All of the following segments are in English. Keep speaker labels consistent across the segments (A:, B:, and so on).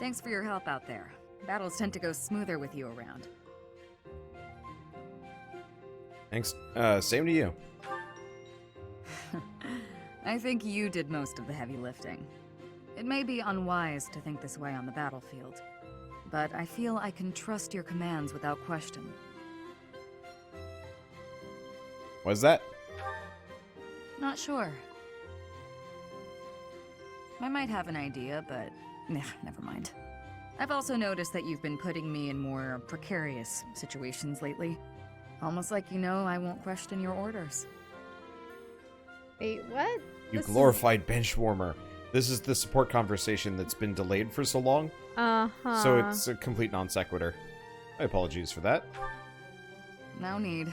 A: Thanks for your help out there. Battles tend to go smoother with you around.
B: Thanks. Same to you.
A: I think you did most of the heavy lifting. It may be unwise to think this way on the battlefield, but I feel I can trust your commands without question.
B: What's that?
A: Not sure. I might have an idea, but never mind. I've also noticed that you've been putting me in more precarious situations lately. Almost like you know I won't question your orders.
C: Wait, what?
B: You glorified bench warmer. This is the support conversation that's been delayed for so long.
C: Uh-huh.
B: So it's a complete non sequitur. My apologies for that.
A: No need.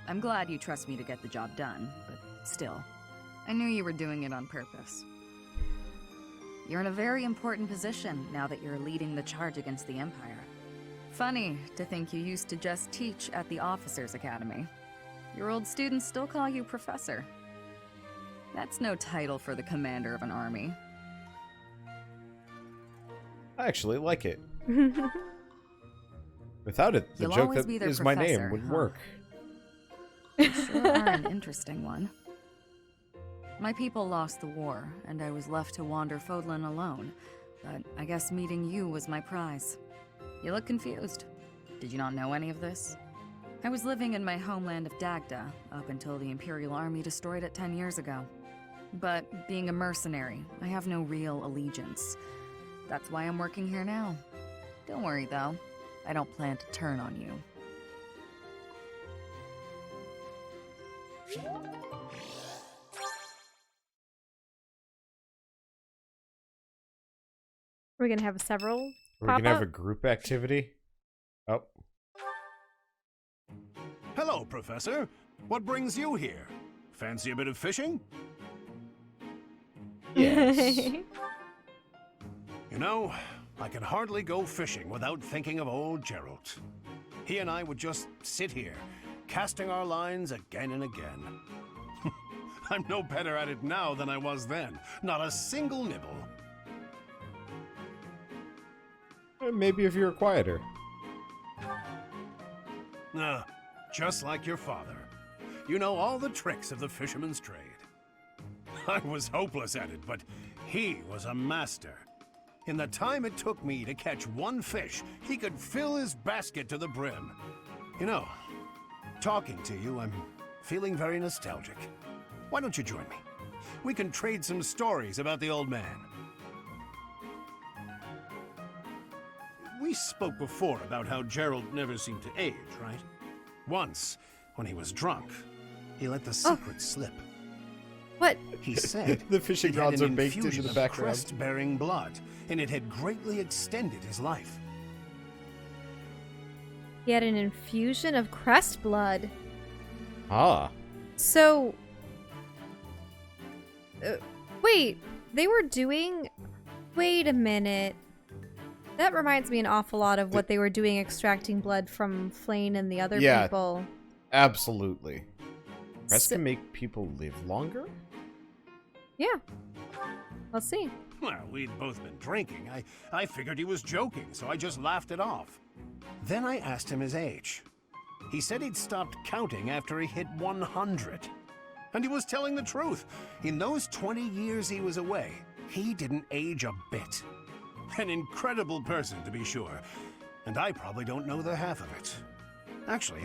A: I'm glad you trust me to get the job done, but still, I knew you were doing it on purpose. You're in a very important position now that you're leading the charge against the Empire. Funny to think you used to just teach at the Officers' Academy. Your old students still call you Professor. That's no title for the commander of an army.
B: I actually like it. Without it, the
A: You'll
B: joke
A: always
B: that
A: be their
B: is my name
A: professor,
B: wouldn't
A: huh?
B: work.
A: You sure are an interesting one. My people lost the war, and I was left to wander Fódlan alone. But I guess meeting you was my prize. You look confused. Did you not know any of this? I was living in my homeland of Dagda up until the Imperial Army destroyed it 10 years ago. But being a mercenary, I have no real allegiance. That's why I'm working here now. Don't worry, though. I don't plan to turn on you.
C: We're gonna have several
B: We're
C: pop
B: gonna have
C: up?
B: a group activity. Oh,
D: Hello, Professor. What brings you here? Fancy a bit of fishing?
B: yes.
D: You know, I can hardly go fishing without thinking of old Gerald. He and I would just sit here, casting our lines again and again. I'm no better at it now than I was then. Not a single nibble.
B: Maybe if you were quieter.
D: Just like your father. You know all the tricks of the fisherman's trade. I was hopeless at it, but he was a master. In the time it took me to catch one fish, he could fill his basket to the brim. You know, talking to you, I'm feeling very nostalgic. Why don't you join me? We can trade some stories about the old man. We spoke before about how Gerald never seemed to age, right? Once, when he was drunk, he let the secret slip.
C: What?
D: He said
B: The fishing
D: it had
B: rods
D: an
B: are baked into
D: infusion
B: the
D: of
B: background.
D: crest-bearing blood, and it had greatly extended his life.
C: He had an infusion of crest blood.
B: Ah.
C: So... wait, they were doing... Wait a minute. That reminds me an awful lot of what they were doing extracting blood from Flane and the other
B: Yeah.
C: people.
B: Absolutely. Crest
C: So-
B: can make people live longer?
C: Yeah. Let's see.
D: Well, we'd both been drinking. I figured he was joking, so I just laughed it off. Then I asked him his age. He said he'd stopped counting after he hit 100. And he was telling the truth. In those 20 years he was away, he didn't age a bit. An incredible person, to be sure. And I probably don't know the half of it. Actually,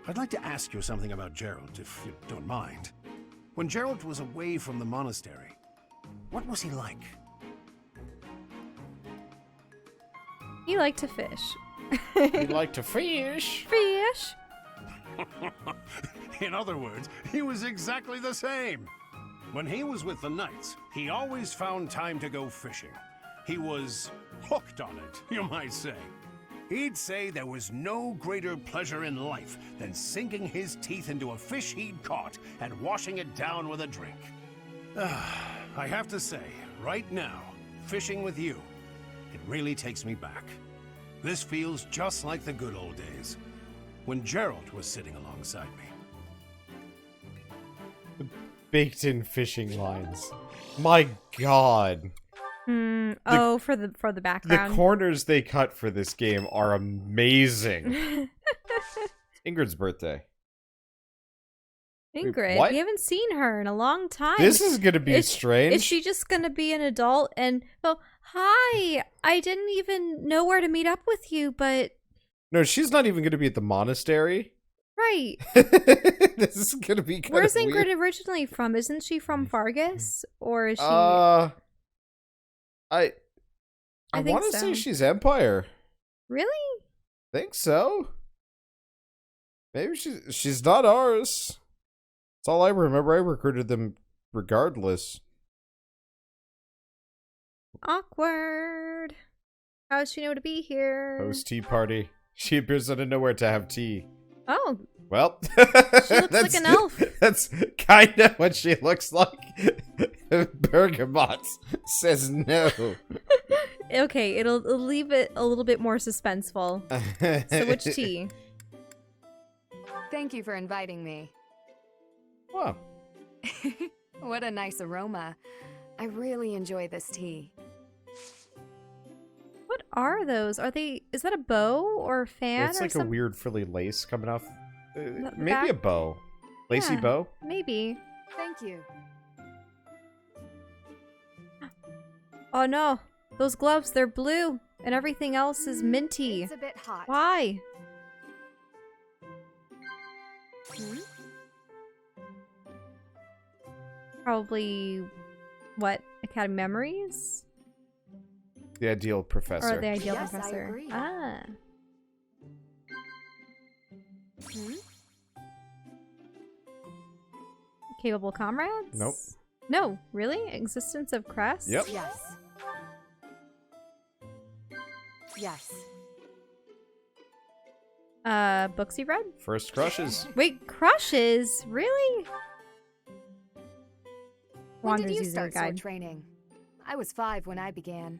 D: I'd like to ask you something about Gerald, if you don't mind. When Gerald was away from the monastery, what was he like?
C: He liked to fish.
B: You'd like to fish?
C: Fish?
D: In other words, he was exactly the same. When he was with the Knights, he always found time to go fishing. He was hooked on it, you might say. He'd say there was no greater pleasure in life than sinking his teeth into a fish he'd caught and washing it down with a drink. I have to say, right now, fishing with you, it really takes me back. This feels just like the good old days, when Gerald was sitting alongside me.
B: Baked in fishing lines. My god.
C: Oh, for the
B: The
C: background.
B: corners they cut for this game are amazing. Ingrid's birthday.
C: Ingrid,
B: what?
C: we haven't seen her in a long time.
B: This is gonna be strange.
C: Is she just gonna be an adult and go, hi, I didn't even know where to meet up with you, but...
B: No, she's not even gonna be at the monastery.
C: Right.
B: This is gonna be kind
C: Where's
B: of
C: Ingrid
B: weird.
C: originally from? Isn't she from Fargus? Or is she...
B: I
C: I think
B: want to
C: so.
B: say she's Empire.
C: Really?
B: Think so. Maybe she's not ours. That's all I remember. I recruited them regardless.
C: Awkward. How does she know to be here?
B: Host tea party. She appears out of nowhere to have tea.
C: Oh,
B: Well,
C: she looks like an elf.
B: That's kind of what she looks like. Bergamot says no.
C: Okay, it'll leave it a little bit more suspenseful. So which tea?
A: Thank you for inviting me.
B: Wow.
A: What a nice aroma. I really enjoy this tea.
C: What are those? Is that a bow or a fan
B: It's
C: or
B: like a
C: something?
B: weird frilly lace coming off.
C: The
B: Maybe
C: back?
B: a bow. Lacy
C: Yeah.
B: bow?
C: Maybe.
A: Thank you.
C: Oh no, those gloves, they're blue and everything else is minty.
A: It's a bit hot.
C: Why?
A: Hmm?
C: Probably, what, Academy Memories?
B: The ideal professor.
C: Or the ideal
A: Yes, I
C: professor?
A: agree.
C: Ah.
A: Hmm?
C: Capable comrades?
B: Nope.
C: No, really? Existence of Crest?
B: Yep.
A: Yes. Yes.
C: Books you read?
B: First crushes.
C: Wait, crushes? Really?
A: When did
C: Wander's
A: you
C: user
A: start sword
C: guide.
A: training? I was 5 when I began.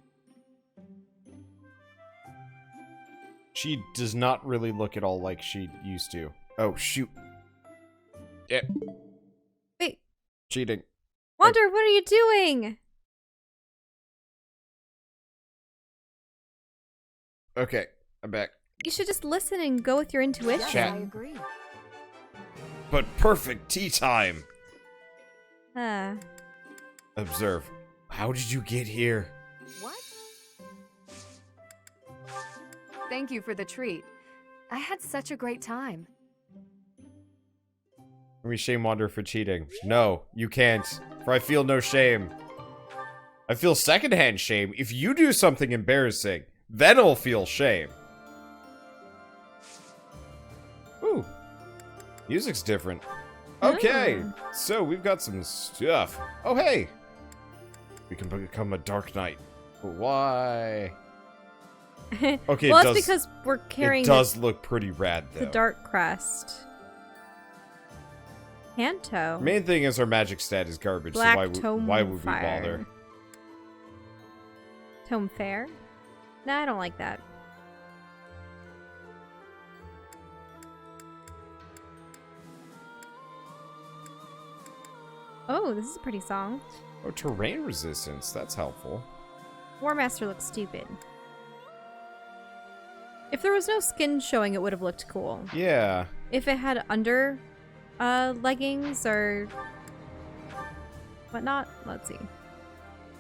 B: She does not really look at all like she used to. Oh, shoot. Yeah.
C: Wait,
B: Cheating.
C: Wander, what are you doing?
B: Okay, I'm back.
C: You should just listen and go with your intuition.
A: Yes,
B: Chat.
A: I agree.
B: But perfect tea time.
C: Ah.
B: Observe. How did you get here?
A: What? Thank you for the treat. I had such a great time.
B: Can we shame Wander for cheating? No, you can't. For I feel no shame. I feel secondhand shame. If you do something embarrassing, then I'll feel shame. Ooh. Music's different. Okay, so we've got some stuff. Oh, hey! We can become a Dark Knight. But why? Okay,
C: Well,
B: it
C: that's
B: does,
C: because we're carrying
B: it does look pretty rad, though.
C: the Dark Crest. Kanto.
B: Main thing is our magic stat is garbage,
C: Black
B: so
C: Tome
B: why would we
C: Fire.
B: bother?
C: Tome Fair? Nah, I don't like that. Oh, this is a pretty song.
B: Oh, terrain resistance. That's helpful.
C: War Master looks stupid. If there was no skin showing, it would have looked cool.
B: Yeah.
C: If it had under leggings or whatnot, let's see.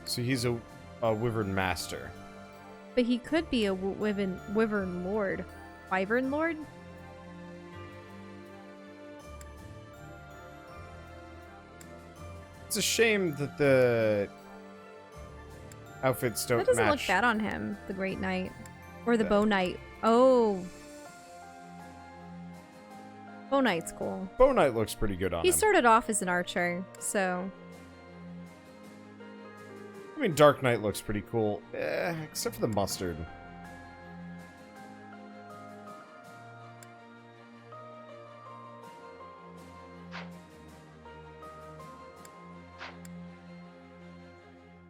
B: So he's a wyvern master.
C: But he could be a wyvern lord. Wyvern lord?
B: It's a shame that the outfits don't
C: That doesn't
B: match.
C: look bad on him, the Great Knight. Or the
B: Yeah.
C: Bow Knight. Oh. Bow Knight's cool.
B: Bow Knight looks pretty good on
C: He
B: him.
C: started off as an archer, so...
B: I mean, Dark Knight looks pretty cool. Except for the mustard.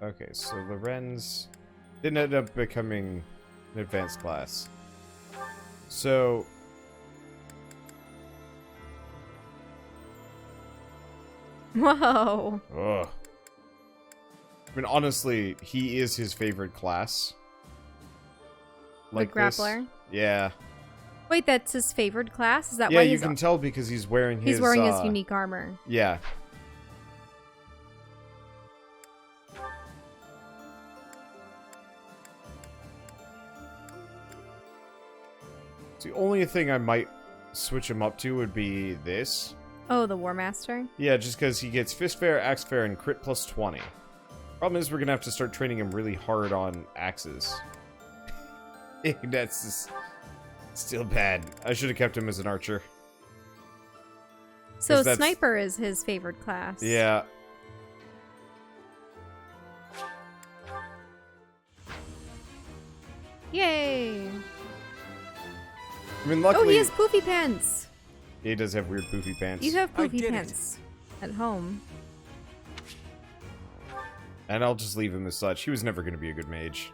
B: Okay, so Lorenz didn't end up becoming an advanced class. So...
C: Whoa.
B: Ugh. I mean, honestly, he is his favorite class. Like
C: The grappler?
B: this. Yeah.
C: Wait, that's his favorite class? Is that
B: Yeah,
C: why
B: you can tell because he's wearing his...
C: he's wearing his unique armor?
B: Yeah. The only thing I might switch him up to would be this.
C: Oh, the War Master?
B: Yeah, just because he gets Fist Fair, Axe Fair, and Crit plus 20. Problem is, we're gonna have to start training him really hard on axes. That's just still bad. I should have kept him as an archer.
C: So
B: 'Cause that's-
C: Sniper is his favorite class.
B: Yeah.
C: Yay!
B: I mean,
C: Oh,
B: luckily...
C: he has poofy pants!
B: He does have weird poofy pants.
C: You have
D: I
C: poofy
D: did it.
C: pants at home.
B: And I'll just leave him as such. He was never going to be a good mage.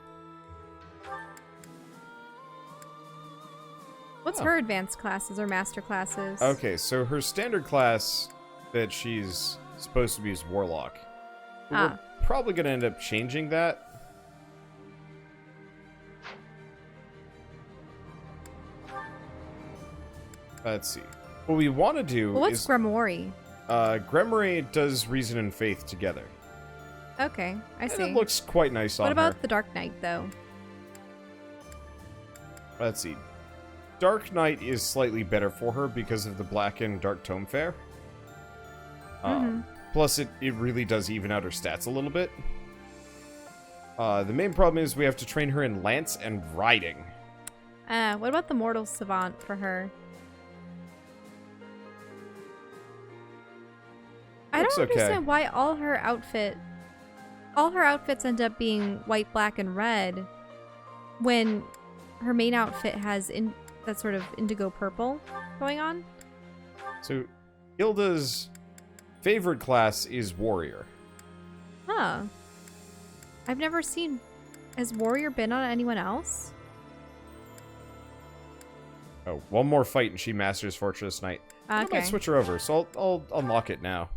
C: What's
B: Oh.
C: her advanced classes or master classes?
B: Okay, so her standard class that she's supposed to be is Warlock.
C: Ah.
B: We're probably going to end up changing that. Let's see. What we want to do
C: Well, what's
B: is...
C: Grimoire?
B: Grimoire does Reason and Faith together.
C: Okay, I
B: And
C: see.
B: it looks quite nice on
C: What about
B: her.
C: the Dark Knight, though?
B: Let's see. Dark Knight is slightly better for her because of the Black and Dark Tome Fair. Plus, it really does even out her stats a little bit. The main problem is we have to train her in Lance and Riding.
C: What about the Mortal Savant for her? I
B: Looks
C: don't
B: okay.
C: understand why all her outfits end up being white, black, and red when her main outfit has that sort of indigo purple going on.
B: So, Hilda's favorite class is Warrior.
C: Huh. I've never seen... Has Warrior been on anyone else?
B: Oh, one more fight and she masters Fortress Knight. I
C: Okay.
B: might switch her over, so I'll unlock it now.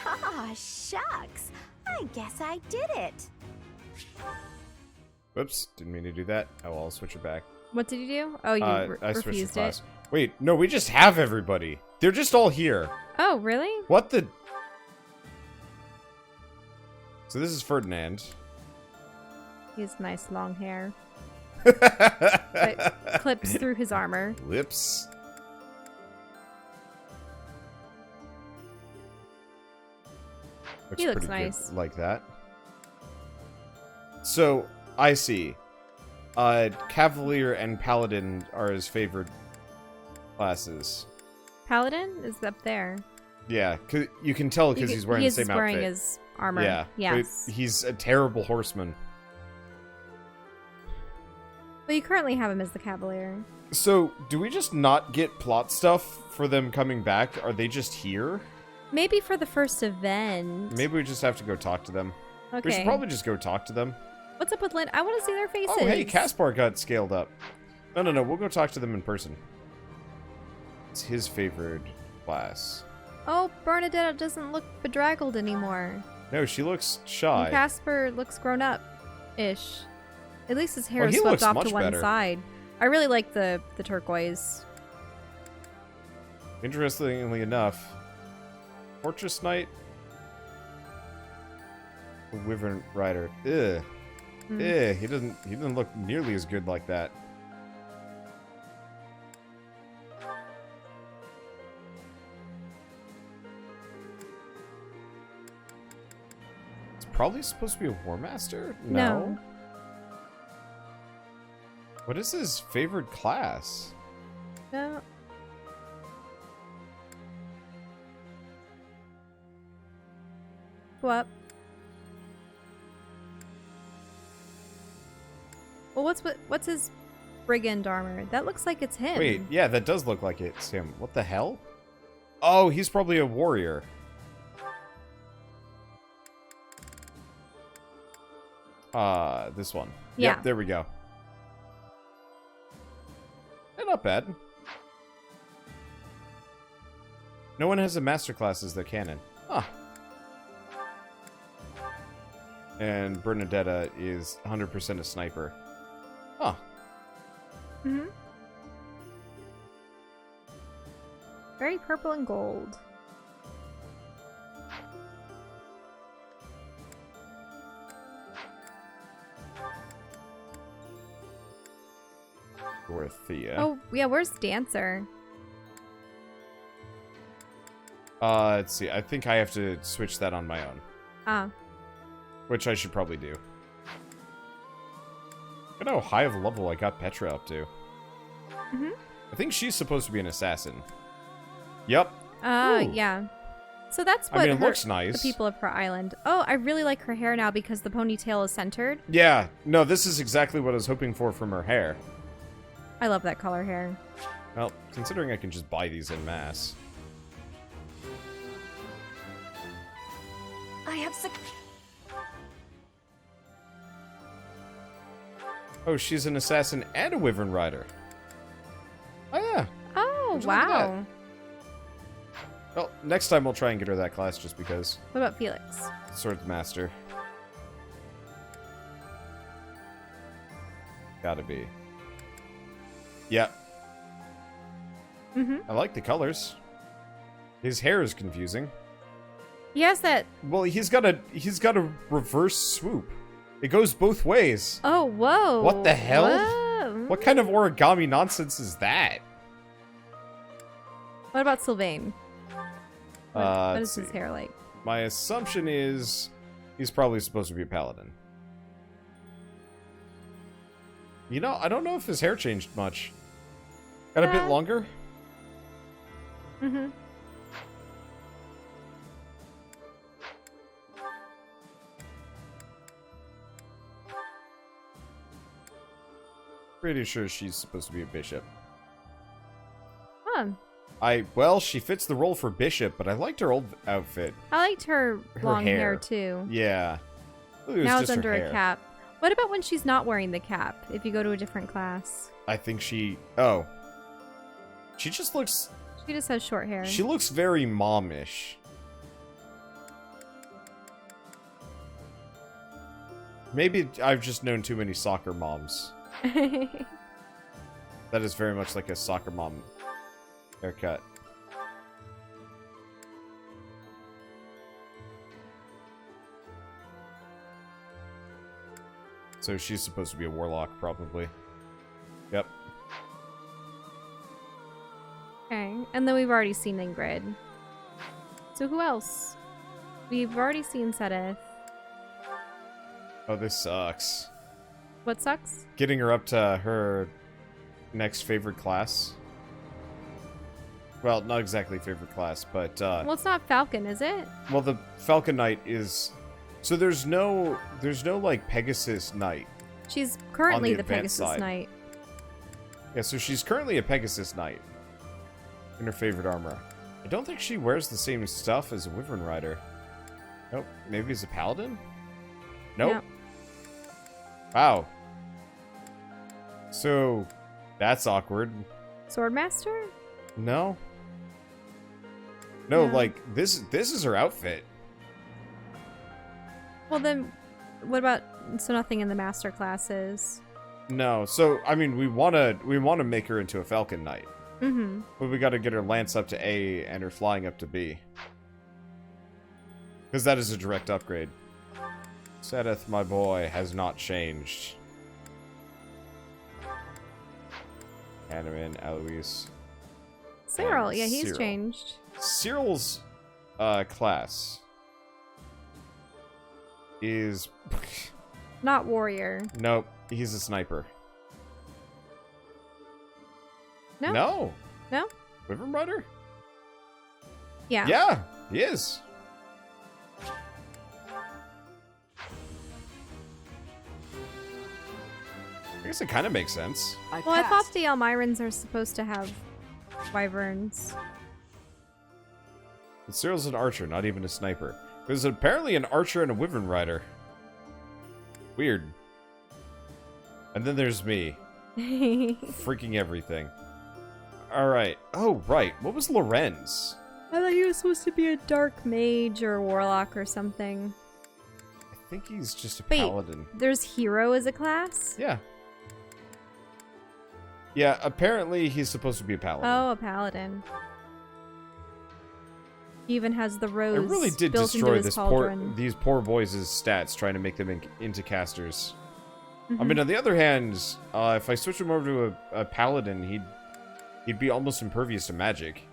E: Ah, shucks. I guess I did it.
B: Whoops, didn't mean to do that. Oh, I'll switch her back.
C: What did you do? Oh, you
B: I switched the
C: refused
B: class.
C: it?
B: Wait, no, we just have everybody. They're just all here.
C: Oh, really?
B: What the... So this is Ferdinand.
C: He has nice long hair. That clips through his armor.
B: Lips.
C: He looks
B: pretty good
C: nice.
B: like that. So, I see. Cavalier and Paladin are his favorite classes.
C: Paladin is up there.
B: Yeah, you can tell because he's wearing the same
C: wearing
B: outfit.
C: his armor.
B: Yeah,
C: Yes.
B: but he's a terrible horseman.
C: Well, you currently have him as the Cavalier.
B: So, do we just not get plot stuff for them coming back? Are they just here?
C: Maybe for the first event.
B: Maybe we just have to go talk to them.
C: Okay.
B: We should probably just go talk to them.
C: What's up with Lynn? I want to see their faces.
B: Oh, hey, Caspar got scaled up. No, we'll go talk to them in person. It's his favorite class.
C: Oh, Bernadette doesn't look bedraggled anymore.
B: No, she looks
C: And
B: shy.
C: Casper looks grown up-ish. At least his hair
B: Well,
C: is
B: he
C: swept
B: looks
C: off
B: much
C: to one
B: better.
C: side. I really like the turquoise.
B: Interestingly enough, Fortress Knight, Wyvern Rider. Ugh.
C: Mm.
B: He doesn't look nearly as good like that. It's probably supposed to be a War Master?
C: No.
B: What is his favorite class?
C: No. Go up. Well, what's his brigand armor? That looks like it's him.
B: Wait, yeah, that does look like it's him. What the hell? Oh, he's probably a warrior. This one.
C: Yeah.
B: Yep, there we go. Not bad. No one has a masterclass as their canon. Huh. And Bernadetta is 100% a sniper. Huh.
C: Mm-hmm. Very purple and gold.
B: Dorothea.
C: Oh, yeah, where's Dancer?
B: Let's see. I think I have to switch that on my own.
C: Ah.
B: Which I should probably do. Look at how high of a level I got Petra up to.
C: Mm-hmm.
B: I think she's supposed to be an assassin. Yep. Ooh.
C: Yeah. So that's what
B: I mean, it looks nice.
C: The people of her island. Oh, I really like her hair now because the ponytail is centered.
B: Yeah. No, this is exactly what I was hoping for from her hair.
C: I love that color hair.
B: Well, considering I can just buy these en masse.
E: I have
B: Oh, she's an assassin and a wyvern rider. Oh, yeah.
C: Oh,
B: Would you look at
C: wow.
B: Well, next time we'll try and get her that class just because.
C: What about Felix?
B: Sword Master. Gotta be. Yeah.
C: Mm-hmm.
B: I like the colors. His hair is confusing.
C: He has that.
B: Well, he's got a reverse swoop. It goes both ways.
C: Oh, whoa.
B: What the hell?
C: Whoa.
B: What kind of origami nonsense is that?
C: What about Sylvain? What
B: Let's
C: is his
B: see.
C: hair like?
B: My assumption is he's probably supposed to be a paladin. You know, I don't know if his hair changed much. Got a bit longer?
C: Mm-hmm.
B: Pretty sure she's supposed to be a bishop.
C: Huh.
B: Well, she fits the role for bishop, but I liked her old outfit.
C: I liked her long hair,
B: hair.
C: too.
B: Yeah. It was
C: Now
B: just
C: it's under
B: her
C: a
B: hair.
C: cap. What about when she's not wearing the cap, if you go to a different class?
B: I think she... Oh. She just looks...
C: She just has short hair.
B: She looks very momish. Maybe I've just known too many soccer moms. That is very much like a soccer mom haircut. So she's supposed to be a warlock, probably. Yep.
C: Okay, and then we've already seen Ingrid. So who else? We've already seen Sedith.
B: Oh, this sucks.
C: What sucks?
B: Getting her up to her next favorite class. Well, not exactly favorite class, but
C: Well, it's not Falcon, is it?
B: well, the Falcon Knight is... So there's no like Pegasus Knight.
C: She's currently the
B: advanced
C: Pegasus
B: side.
C: Knight.
B: Yeah, so she's currently a Pegasus Knight in her favorite armor. I don't think she wears the same stuff as a Wyvern Rider. Nope. Maybe as a Paladin? Nope.
C: Nope.
B: Wow. So, that's awkward.
C: Swordmaster?
B: No. No,
C: No.
B: like, this is her outfit.
C: Well, then, what about... So nothing in the master classes?
B: No, so, I mean, we wanna make her into a Falcon Knight.
C: Mm-hmm.
B: But we gotta get her lance up to A and her flying up to B. Because that is a direct upgrade. Sedith, my boy, has not changed. Hanneman, Eloise.
C: Cyril,
B: and
C: yeah, he's
B: Cyril.
C: changed.
B: Cyril's class is...
C: Not warrior.
B: Nope, he's a sniper.
C: No?
B: No.
C: No?
B: Wyvern Rider?
C: Yeah.
B: Yeah, he is. I guess it kind of makes sense.
C: Well, I thought the Almirans are supposed to have wyverns.
B: But Cyril's an archer, not even a sniper. There's apparently an archer and a wyvern rider. Weird. And then there's me. Freaking everything. Alright. Oh, right. What was Lorenz?
C: I thought he was supposed to be a dark mage or a warlock or something.
B: I think he's just a
C: Wait,
B: paladin.
C: there's hero as a class?
B: Yeah. Yeah, apparently he's supposed to be a paladin.
C: Oh, a paladin. He even has the rose.
B: I really did
C: built
B: destroy
C: into his cauldron.
B: these poor boys' stats trying to make them into casters. I
C: Mm-hmm.
B: mean, on the other hand, if I switch him over to a paladin, he'd be almost impervious to magic.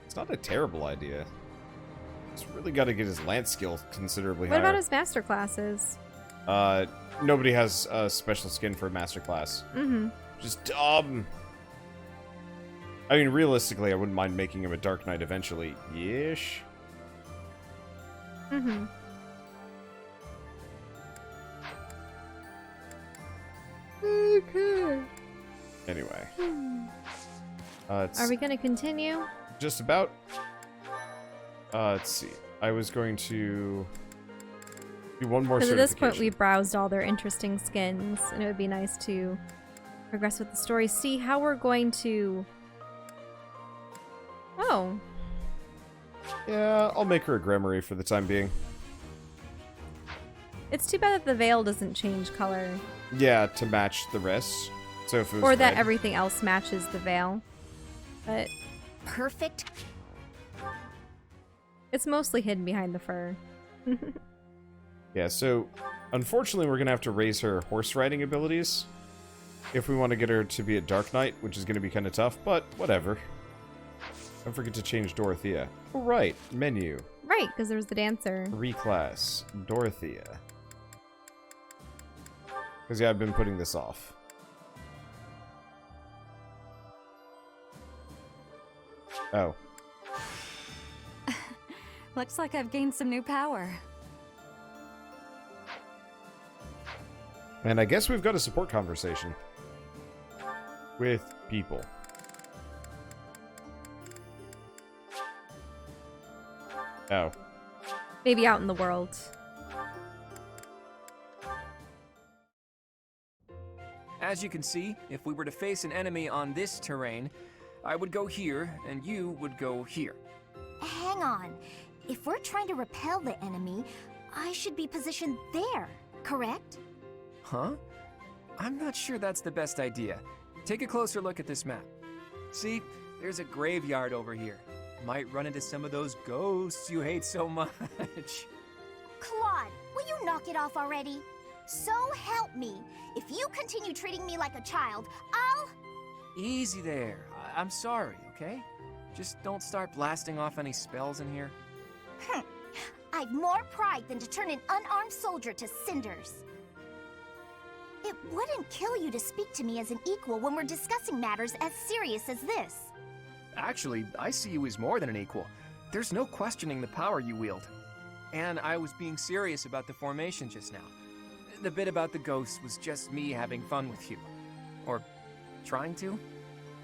B: It's not a terrible idea. He's really got to get his lance skill considerably
C: What
B: higher.
C: about his master classes?
B: Nobody has a special skin for a master class.
C: Mm-hmm.
B: Just dumb. I mean, realistically, I wouldn't mind making him a Dark Knight eventually. Ish.
C: Mm-hmm. Okay.
B: Anyway. It's
C: Are we gonna continue?
B: just about. Let's see. I was going to do one more
C: Because at this point
B: certification.
C: we've browsed all their interesting skins, and it would be nice to progress with the story. See how we're going to... Oh.
B: Yeah, I'll make her a Gramarye for the time being.
C: It's too bad that the veil doesn't change color.
B: Yeah, to match the rest. So if it was
C: Or that
B: red-
C: everything else matches the veil. But
E: Perfect.
C: it's mostly hidden behind the fur.
B: Yeah, so unfortunately we're going to have to raise her horse riding abilities if we want to get her to be a Dark Knight, which is going to be kind of tough, but whatever. Don't forget to change Dorothea. Oh, right. Menu.
C: Right, because there's the dancer.
B: Reclass. Dorothea. Because, yeah, I've been putting this off. Oh.
A: Looks like I've gained some new power.
B: And I guess we've got a support conversation. With people. Oh.
C: Maybe out in the world.
F: As you can see, if we were to face an enemy on this terrain, I would go here, and you would go here.
E: Hang on. If we're trying to repel the enemy, I should be positioned there, correct?
F: Huh? I'm not sure that's the best idea. Take a closer look at this map. See, there's a graveyard over here. Might run into some of those ghosts you hate so much.
E: Claude, will you knock it off already? So help me. If you continue treating me like a child, I'll...
F: Easy there. I'm sorry, okay? Just don't start blasting off any spells in here.
E: I've more pride than to turn an unarmed soldier to cinders. It wouldn't kill you to speak to me as an equal when we're discussing matters as serious as this.
F: Actually, I see you as more than an equal. There's no questioning the power you wield. And I was being serious about the formation just now. The bit about the ghosts was just me having fun with you. Or trying to.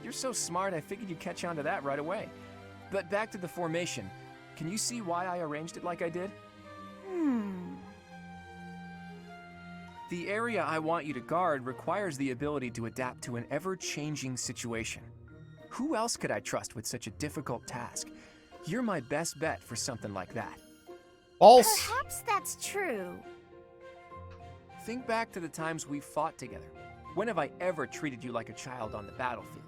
F: You're so smart, I figured you'd catch on to that right away. But back to the formation. Can you see why I arranged it like I did? The area I want you to guard requires the ability to adapt to an ever-changing situation. Who else could I trust with such a difficult task? You're my best bet for something like that.
B: False.
E: Perhaps that's true.
F: Think back to the times we fought together. When have I ever treated you like a child on the battlefield?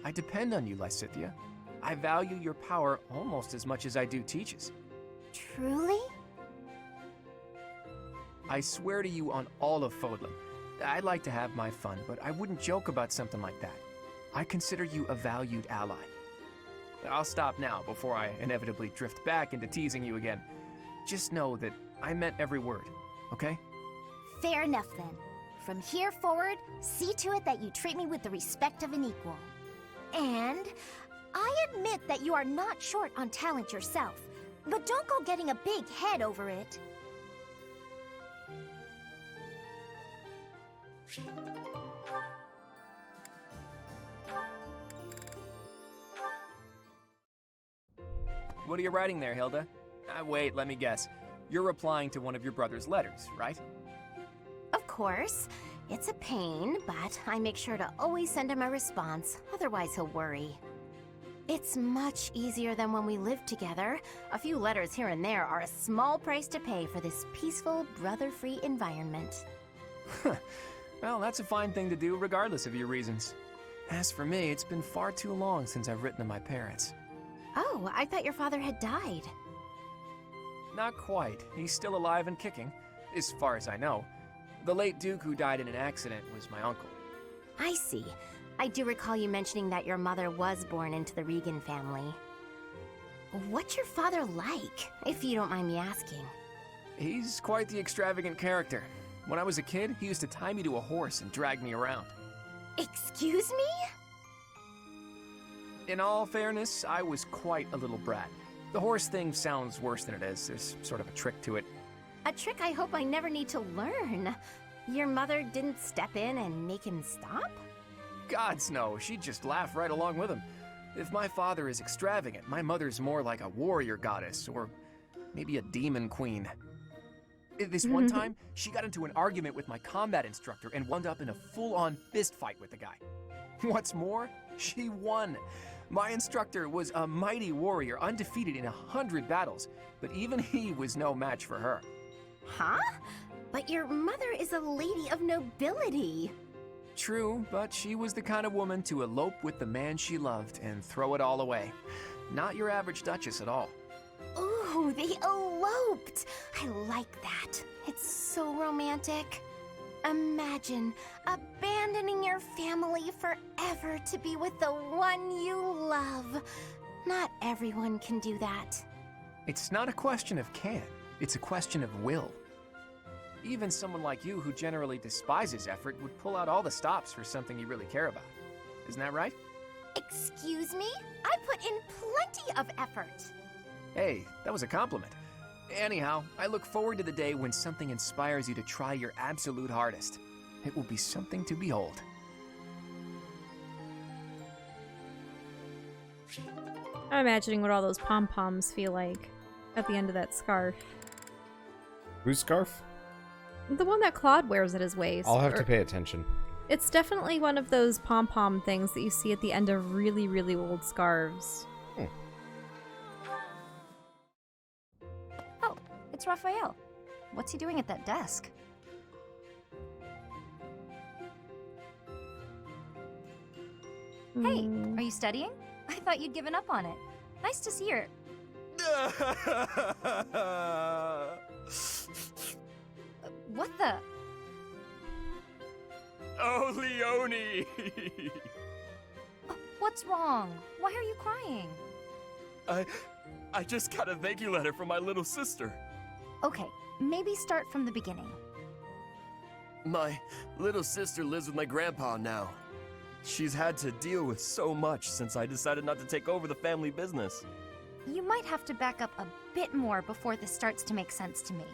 F: I depend on you, Lysithea. I value your power almost as much as I do Teach's.
E: Truly?
F: I swear to you on all of Fódlan, I'd like to have my fun, but I wouldn't joke about something like that. I consider you a valued ally. I'll stop now before I inevitably drift back into teasing you again. Just know that I meant every word, okay?
E: Fair enough then. From here forward, see to it that you treat me with the respect of an equal. And I admit that you are not short on talent yourself, but don't go getting a big head over it.
F: What are you writing there, Hilda? Wait, let me guess. You're replying to one of your brother's letters, right?
E: Of course. It's a pain, but I make sure to always send him a response, otherwise he'll worry. It's much easier than when we lived together. A few letters here and there are a small price to pay for this peaceful, brother-free environment.
F: Well, that's a fine thing to do regardless of your reasons. As for me, it's been far too long since I've written to my parents.
E: Oh, I thought your father had died.
F: Not quite. He's still alive and kicking, as far as I know. The late Duke who died in an accident was my uncle.
E: I see. I do recall you mentioning that your mother was born into the Regan family. What's your father like, if you don't mind me asking?
F: He's quite the extravagant character. When I was a kid, he used to tie me to a horse and drag me around.
E: Excuse me?
F: In all fairness, I was quite a little brat. The horse thing sounds worse than it is. There's sort of a trick to it.
E: A trick I hope I never need to learn. Your mother didn't step in and make him stop?
F: Gods no, she'd just laugh right along with him. If my father is extravagant, my mother's more like a warrior goddess, or maybe a demon queen. This one time, she got into an argument with my combat instructor and wound up in a full-on fist fight with the guy. What's more, she won. My instructor was a mighty warrior, undefeated in 100 battles, but even he was no match for her.
E: Huh? But your mother is a lady of nobility.
F: True, but she was the kind of woman to elope with the man she loved and throw it all away. Not your average duchess at all.
E: Ooh, they eloped! I like that. It's so romantic. Imagine abandoning your family forever to be with the one you love. Not everyone can do that.
F: It's not a question of can, it's a question of will. Even someone like you who generally despises effort would pull out all the stops for something you really care about. Isn't that right?
E: Excuse me? I put in plenty of effort.
F: Hey, that was a compliment. Anyhow, I look forward to the day when something inspires you to try your absolute hardest. It will be something to behold.
C: I'm imagining what all those pom-poms feel like at the end of that scarf.
B: Whose scarf?
C: The one that Claude wears at his waist.
B: I'll have to pay attention.
C: It's definitely one of those pom-pom things that you see at the end of really, really old scarves.
A: Oh, it's Raphael. What's he doing at that desk? Hey, are you studying? I thought you'd given up on it. Nice to see her. What the?
F: Oh, Leonie!
A: What's wrong? Why are you crying?
G: I just got a thank you letter from my little sister.
A: Okay, maybe start from the beginning.
G: My little sister lives with my grandpa now. She's had to deal with so much since I decided not to take over the family business.
A: You might have to back up a bit more before this starts to make sense to me.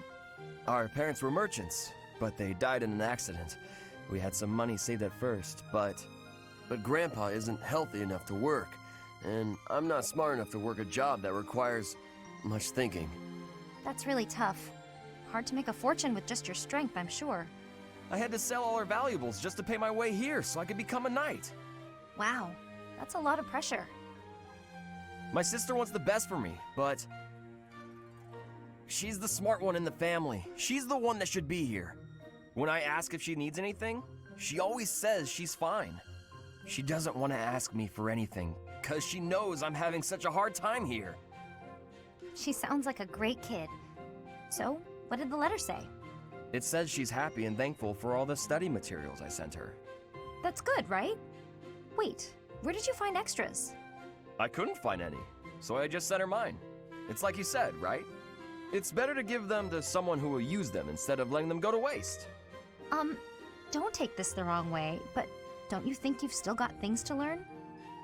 G: Our parents were merchants, but they died in an accident. We had some money saved at first, but Grandpa isn't healthy enough to work, and I'm not smart enough to work a job that requires much thinking.
A: That's really tough. Hard to make a fortune with just your strength, I'm sure.
G: I had to sell all our valuables just to pay my way here so I could become a knight.
A: Wow, that's a lot of pressure.
G: My sister wants the best for me, but she's the smart one in the family. She's the one that should be here. When I ask if she needs anything, she always says she's fine. She doesn't want to ask me for anything, because she knows I'm having such a hard time here.
A: She sounds like a great kid. So, what did the letter say?
G: It says she's happy and thankful for all the study materials I sent her.
A: That's good, right? Wait, where did you find extras?
G: I couldn't find any, so I just sent her mine. It's like you said, right? It's better to give them to someone who will use them instead of letting them go to waste.
A: Don't take this the wrong way, but don't you think you've still got things to learn?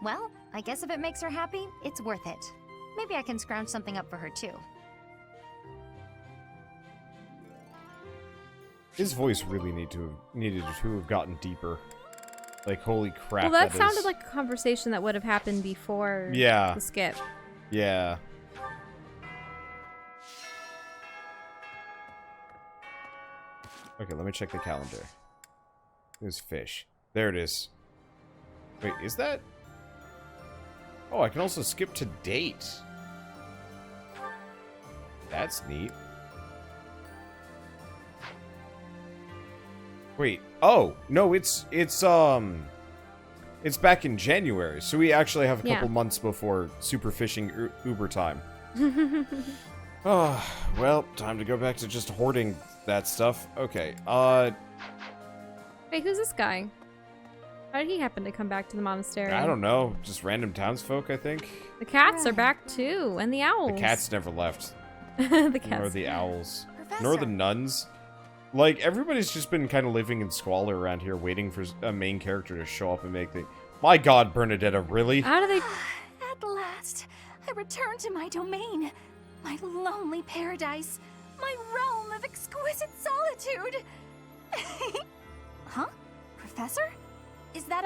A: Well, I guess if it makes her happy, it's worth it. Maybe I can scrounge something up for her too.
B: His voice really needed to have gotten deeper. Like, holy crap.
C: Well, that sounded like a conversation that would have happened before the skip.
B: Yeah. Okay, let me check the calendar. There's fish. There it is. Wait, is that? Oh, I can also skip to date. That's neat. Wait. Oh, no, it's back in January, so we actually have a couple months before super fishing Uber time. Oh, well, time to go back to just hoarding that stuff. Okay,
C: Hey, who's this guy? How did he happen to come back to the monastery?
B: I don't know. Just random townsfolk, I think.
C: The cats are back too, and the owls.
B: The cats never left.
C: The cats.
B: Nor the owls.
E: Professor.
B: Nor the nuns. Like, everybody's just been kind of living in squalor around here, waiting for a main character to show up and make the... My god, Bernadetta, really?
C: How do they...
H: At last, I return to my domain, my lonely paradise, my realm of exquisite solitude. Huh? Professor? Is that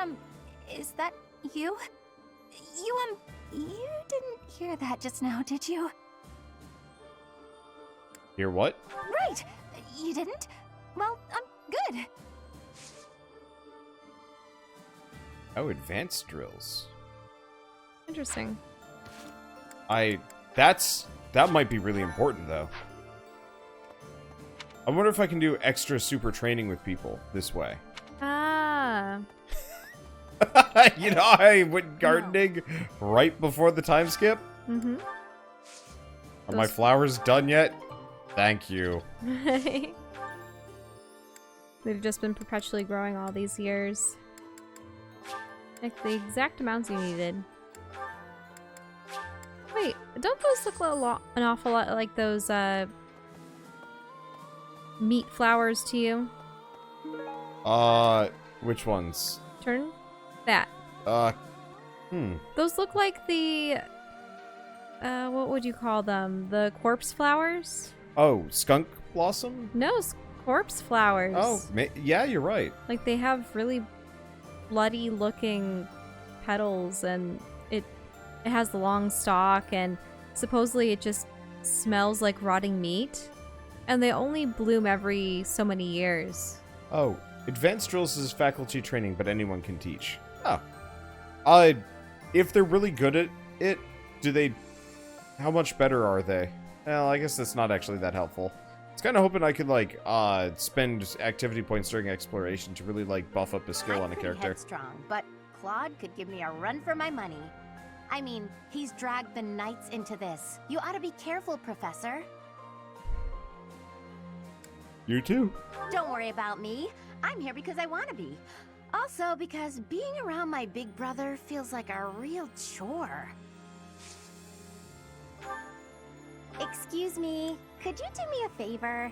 H: you? You didn't hear that just now, did you?
B: Hear what?
H: Right! You didn't? Well, I'm good.
B: Oh, advanced drills.
C: Interesting.
B: That might be really important, though. I wonder if I can do extra super training with people this way.
C: Ah.
B: You know, I went gardening right before the time skip.
C: Mm-hmm.
B: Are my flowers done yet? Thank you.
C: They've just been perpetually growing all these years. Like the exact amounts you needed. Wait, don't those look an awful lot like those meat flowers to you?
B: Which ones?
C: Turn that. Those look like the what would you call them? The corpse flowers?
B: Oh, skunk blossom?
C: No, corpse flowers.
B: Oh, yeah, you're right.
C: Like they have really bloody looking petals, and it has the long stalk, and supposedly it just smells like rotting meat, and they only bloom every so many years.
B: Oh, advanced drills is faculty training, but anyone can teach. Oh. If they're really good at it, how much better are they? Well, I guess that's not actually that helpful. I was kind of hoping I could, like, spend activity points during exploration to really, like, buff up a skill on a character.
E: I'm strong, but Claude could give me a run for my money. I mean, he's dragged the knights into this. You ought to be careful, Professor.
B: You too.
E: Don't worry about me. I'm here because I want to be. Also, because being around my big brother feels like a real chore. Excuse me, could you do me a favor?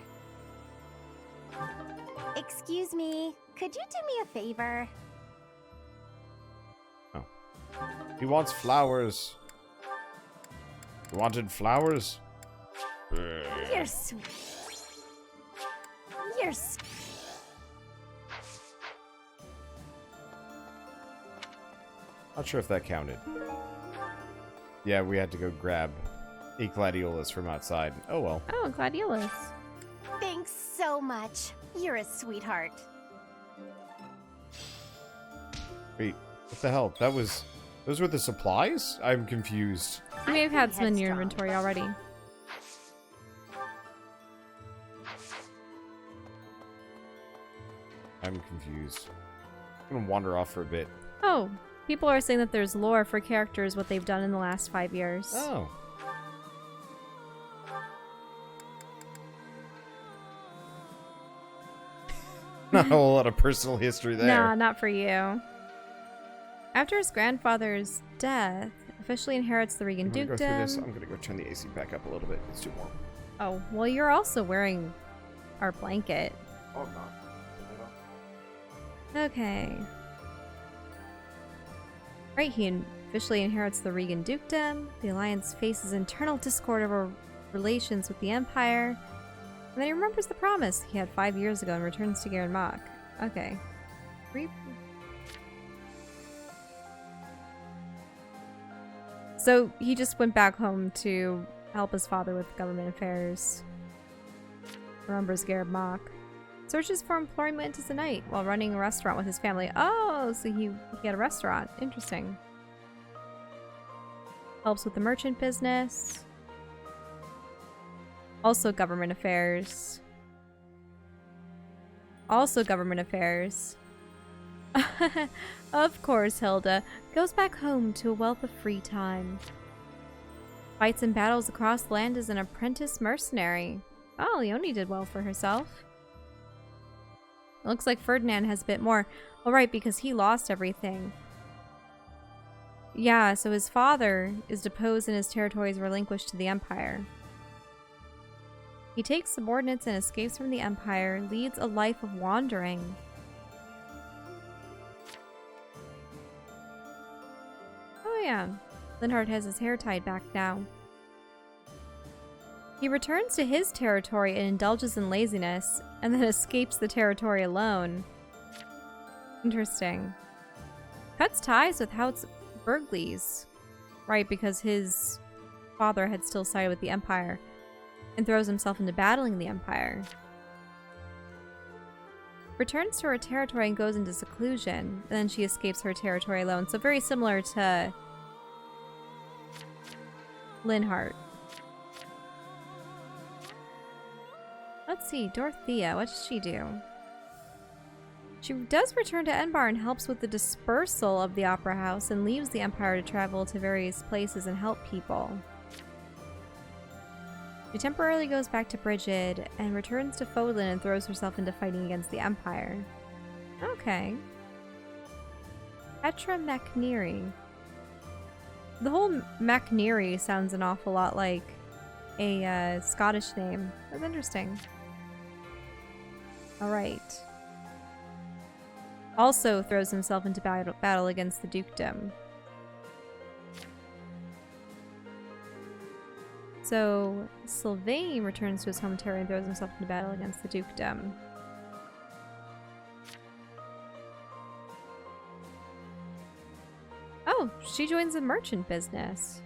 E: Excuse me, could you do me a favor?
B: Oh. He wants flowers. You wanted flowers?
E: You're sweet. You're sweet.
B: Not sure if that counted. Yeah, we had to go grab a gladiolus from outside. Oh well.
C: Oh, gladiolus.
E: Thanks so much. You're a sweetheart.
B: Wait, what the hell? Those were the supplies? I'm confused.
C: You may have had some in your
E: Headstrong.
C: inventory already.
B: I'm confused. I'm gonna wander off for a bit.
C: Oh, people are saying that there's lore for characters, what they've done in the last 5 years.
B: Oh. Not a whole lot of personal history there.
C: Nah, not for you. After his grandfather's death, officially inherits the Regan
B: I'm gonna go through this.
C: dukedom.
B: I'm gonna go turn the AC back up a little bit. It's too warm.
C: Oh, well, you're also wearing our blanket.
B: Oh, I'm not.
C: Okay. Right, he officially inherits the Regan dukedom. The alliance faces internal discord over relations with the Empire. And then he remembers the promise he had 5 years ago and returns to Garen Mach. Okay. So he just went back home to help his father with government affairs. Remembers Garen Mach. Searches for employment as a knight while running a restaurant with his family. Oh, so he had a restaurant. Interesting. Helps with the merchant business. Also government affairs. Also government affairs. Of course, Hilda goes back home to a wealth of free time. Fights and battles across the land as an apprentice mercenary. Oh, Leonie did well for herself. It looks like Ferdinand has a bit more. All right, because he lost everything. Yeah, so his father is deposed and his territories relinquished to the Empire. He takes subordinates and escapes from the Empire, leads a life of wandering. Oh yeah, Linhardt has his hair tied back now. He returns to his territory and indulges in laziness, and then escapes the territory alone. Interesting. Cuts ties with Hout's Burgleys. Right, because his father had still sided with the Empire. And throws himself into battling the Empire. Returns to her territory and goes into seclusion. And then she escapes her territory alone. So very similar to Linhardt. Let's see, Dorothea, what does she do? She does return to Enbar and helps with the dispersal of the Opera House and leaves the Empire to travel to various places and help people. She temporarily goes back to Brigid and returns to Fódlan and throws herself into fighting against the Empire. Okay. Petra MacNeary. The whole MacNeary sounds an awful lot like a Scottish name. That's interesting. Alright. Also throws himself into battle against the dukedom. So, Sylvain returns to his home territory and throws himself into battle against the dukedom. Oh, she joins the merchant business.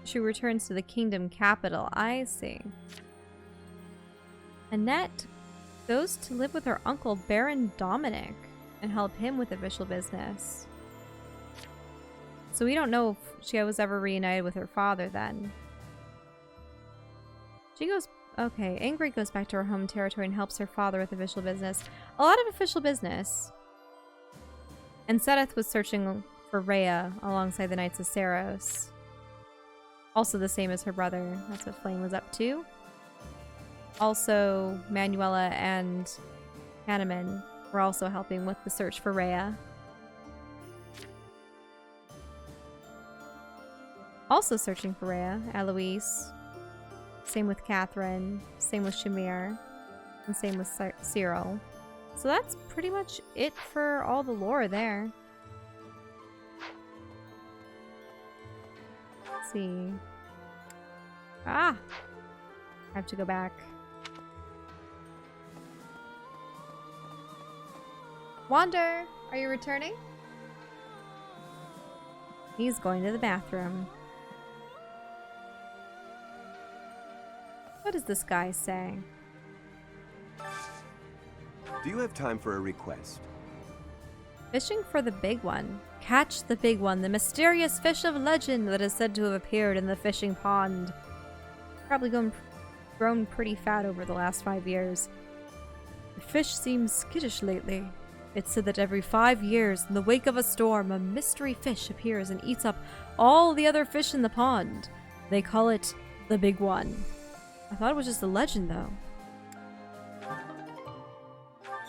C: She returns to the kingdom capital. I see. Annette goes to live with her uncle, Baron Dominic, and help him with official business. So we don't know if she was ever reunited with her father then. She goes... Okay, Ingrid goes back to her home territory and helps her father with official business. A lot of official business. And Sedith was searching for Rhea alongside the Knights of Seiros. Also the same as her brother. That's what Flame was up to. Also, Manuela and Hanneman were also helping with the search for Rhea. Also searching for Rhea, Eloise. Same with Catherine. Same with Shamir. And same with Cyril. So that's pretty much it for all the lore there. Let's see. Ah! I have to go back. Wander, are you returning? He's going to the bathroom. What does this guy say?
I: Do you have time for a request?
C: Fishing for the big one. Catch the big one, the mysterious fish of legend that is said to have appeared in the fishing pond. Probably grown pretty fat over the last 5 years. The fish seems skittish lately. It's said that every 5 years, in the wake of a storm, a mystery fish appears and eats up all the other fish in the pond. They call it the big one. I thought it was just a legend, though.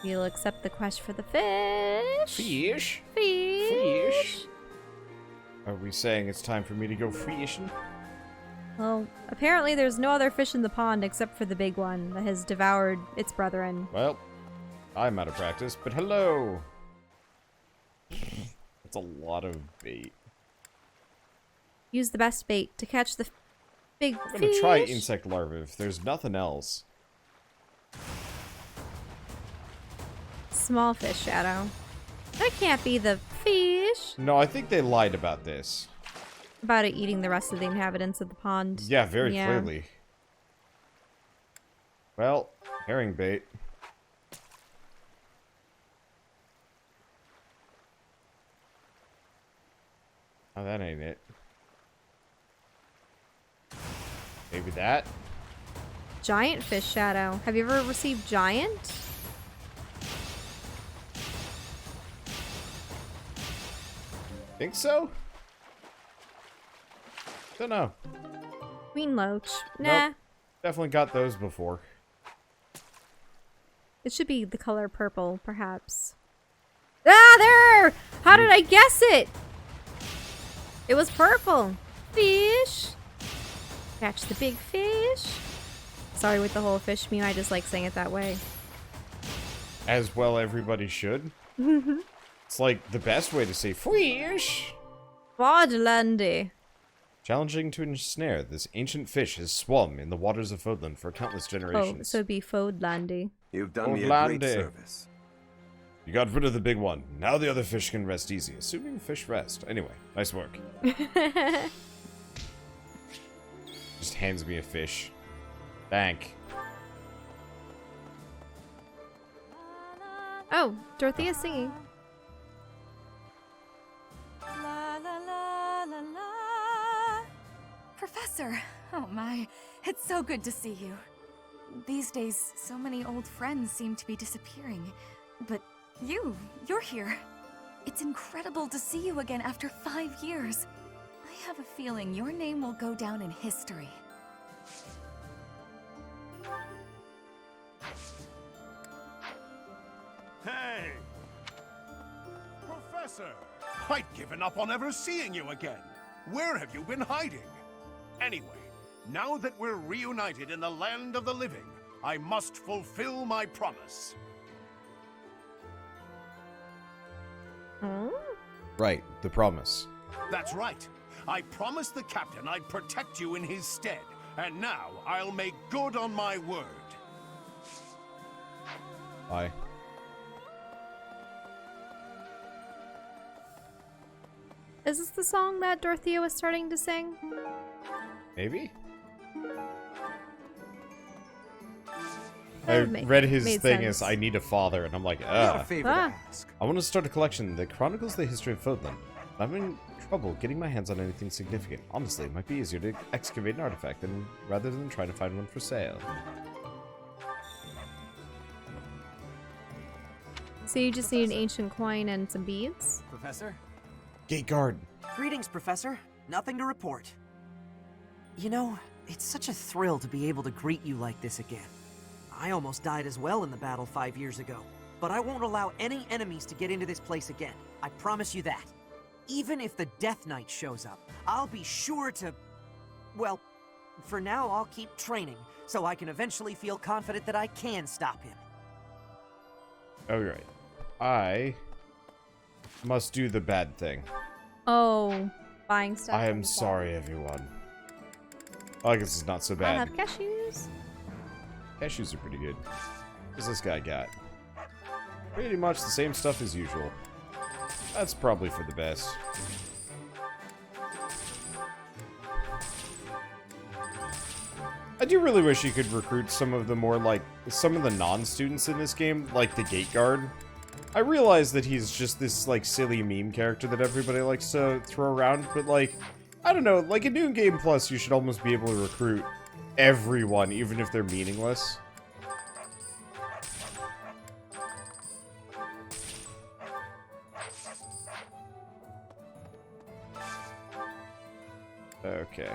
C: You'll accept the quest for the fish.
B: Fish?
C: Fish.
B: Fish? Are we saying it's time for me to go fishing?
C: Well, apparently there's no other fish in the pond except for the big one that has devoured its brethren.
B: Well, I'm out of practice, but hello! That's a lot of bait.
C: Use the best bait to catch the big
B: I'm
C: fish.
B: gonna try insect larvae if there's nothing else.
C: Small fish, Shadow. That can't be the fish.
B: No, I think they lied about this.
C: About it eating the rest of the inhabitants of the pond.
B: Yeah, very clearly. Well, herring bait. Oh, that ain't it. Maybe that?
C: Giant fish shadow. Have you ever received giant?
B: Think so? Don't know.
C: Queen loach. Nah.
B: Nope. Definitely got those before.
C: It should be the color purple, perhaps. Ah, there! How did I guess it? It was purple. Fish. Catch the big fish. Sorry with the whole fish meme, I just like saying it that way.
B: As well everybody should. It's like the best way to say fish.
C: Fódlan.
B: Challenging to ensnare, this ancient fish has swum in the waters of Fódlan for countless generations.
C: Oh, so it'd be Fódlan.
I: You've done me a great
B: Orlando.
I: service.
B: You got rid of the big one. Now the other fish can rest easy, assuming fish rest. Anyway, nice work. Just hands me a fish. Thank.
C: Oh, Dorothea's singing.
H: La la la la la. Professor, oh my, it's so good to see you. These days, so many old friends seem to be disappearing. But you're here. It's incredible to see you again after 5 years. I have a feeling your name will go down in history.
D: Hey! Professor! I'd given up on ever seeing you again. Where have you been hiding? Anyway, now that we're reunited in the land of the living, I must fulfill my promise.
B: Right, the promise.
D: That's right. I promised the captain I'd protect you in his stead, and now I'll make good on my word.
B: Bye.
C: Is this the song that Dorothea was starting to sing?
B: Maybe?
C: That
B: I
C: would ma-
B: read his
C: made
B: thing
C: sense.
B: as I need a father, and I'm like,
I: I got a
B: ugh.
I: favor
C: Ah.
I: to ask.
B: I want to start a collection that chronicles the history of Fódlan. I'm having trouble getting my hands on anything significant. Honestly, it might be easier to excavate an artifact rather than try to find one for sale.
C: So you just need an ancient coin and some beads?
J: Professor?
B: Gate guard.
J: Greetings, Professor. Nothing to report. You know, it's such a thrill to be able to greet you like this again. I almost died as well in the battle 5 years ago, but I won't allow any enemies to get into this place again. I promise you that. Even if the Death Knight shows up, I'll be sure to... Well, for now I'll keep training, so I can eventually feel confident that I can stop him.
B: Alright. I must do the bad thing.
C: Oh, buying stuff.
B: I
C: on
B: am
C: the side.
B: sorry, everyone. I guess it's not so
C: I
B: bad.
C: have cashews.
B: Cashews are pretty good. What's this guy got? Pretty much the same stuff as usual. That's probably for the best. I do really wish you could recruit some of the more, like, some of the non-students in this game, like the gate guard. I realize that he's just this, like, silly meme character that everybody likes to throw around, but, like, I don't know, like, in New Game Plus, you should almost be able to recruit everyone, even if they're meaningless. Okay.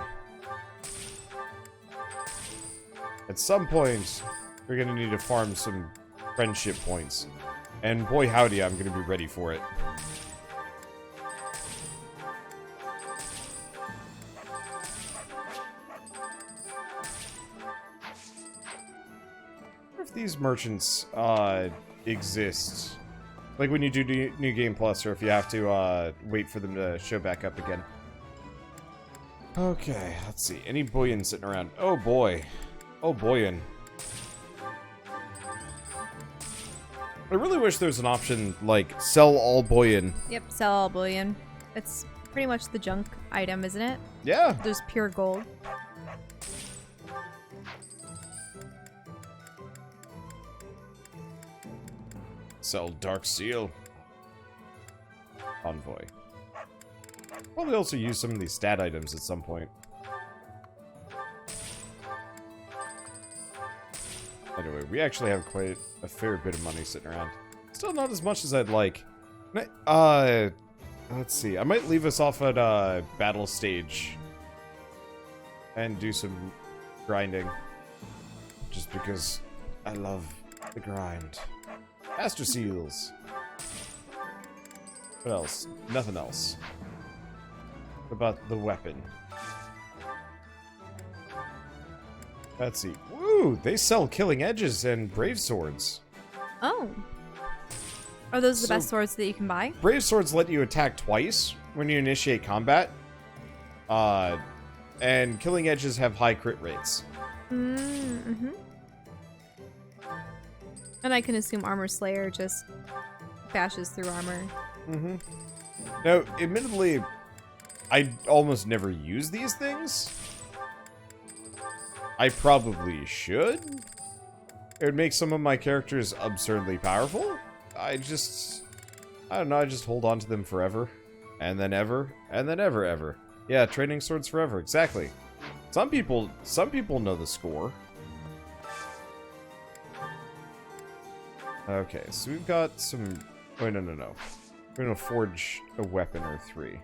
B: At some point, we're gonna need to farm some friendship points. And boy howdy, I'm gonna be ready for it. What if these merchants, exist? Like when you do New Game Plus, or if you have to, wait for them to show back up again. Okay, let's see. Any bullion sitting around? Oh boy. Oh bullion. I really wish there was an option like sell all bullion.
C: Yep, sell all bullion. It's pretty much the junk item, isn't it?
B: Yeah.
C: Just pure gold.
B: Sell Dark Seal. Convoy. Probably also use some of these stat items at some point. Anyway, we actually have quite a fair bit of money sitting around. Still not as much as I'd like. Let's see. I might leave us off at battle stage and do some grinding. Just because I love the grind. Master Seals. What else? Nothing else. What about the weapon? Let's see. Woo! They sell Killing Edges and Brave Swords.
C: Oh. Are those the best swords that you can buy?
B: Brave Swords let you attack twice when you initiate combat. And Killing Edges have high crit rates.
C: Mm-hmm. And I can assume Armor Slayer just bashes through armor.
B: Mm-hmm. Now, admittedly, I almost never use these things. I probably should. It would make some of my characters absurdly powerful. I don't know, I just hold on to them forever. And then ever. And then ever. Yeah, training swords forever, exactly. Some people know the score. Okay, so we've got some... Oh, no. We're gonna forge a weapon or 3.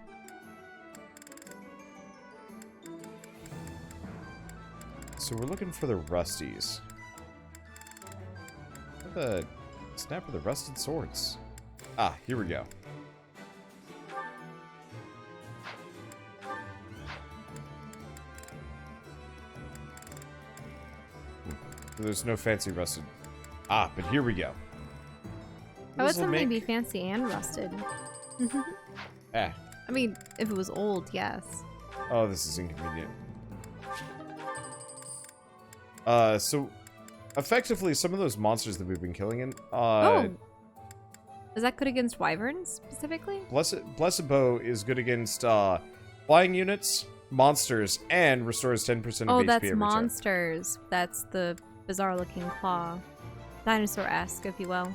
B: So we're looking for the rusties. What the snap of the rusted swords? Ah, here we go. There's no fancy rusted. Ah, but here we go.
C: How would something be fancy and rusted?
B: Ah.
C: I mean, if it was old, yes.
B: Oh, this is inconvenient. So, effectively, some of those monsters that we've been killing in,
C: oh! Is that good against wyverns, specifically?
B: Blessed Bow is good against, flying units, monsters, and restores 10% of HP
C: Oh, that's
B: every turn.
C: monsters. That's the bizarre-looking claw. Dinosaur-esque, if you will.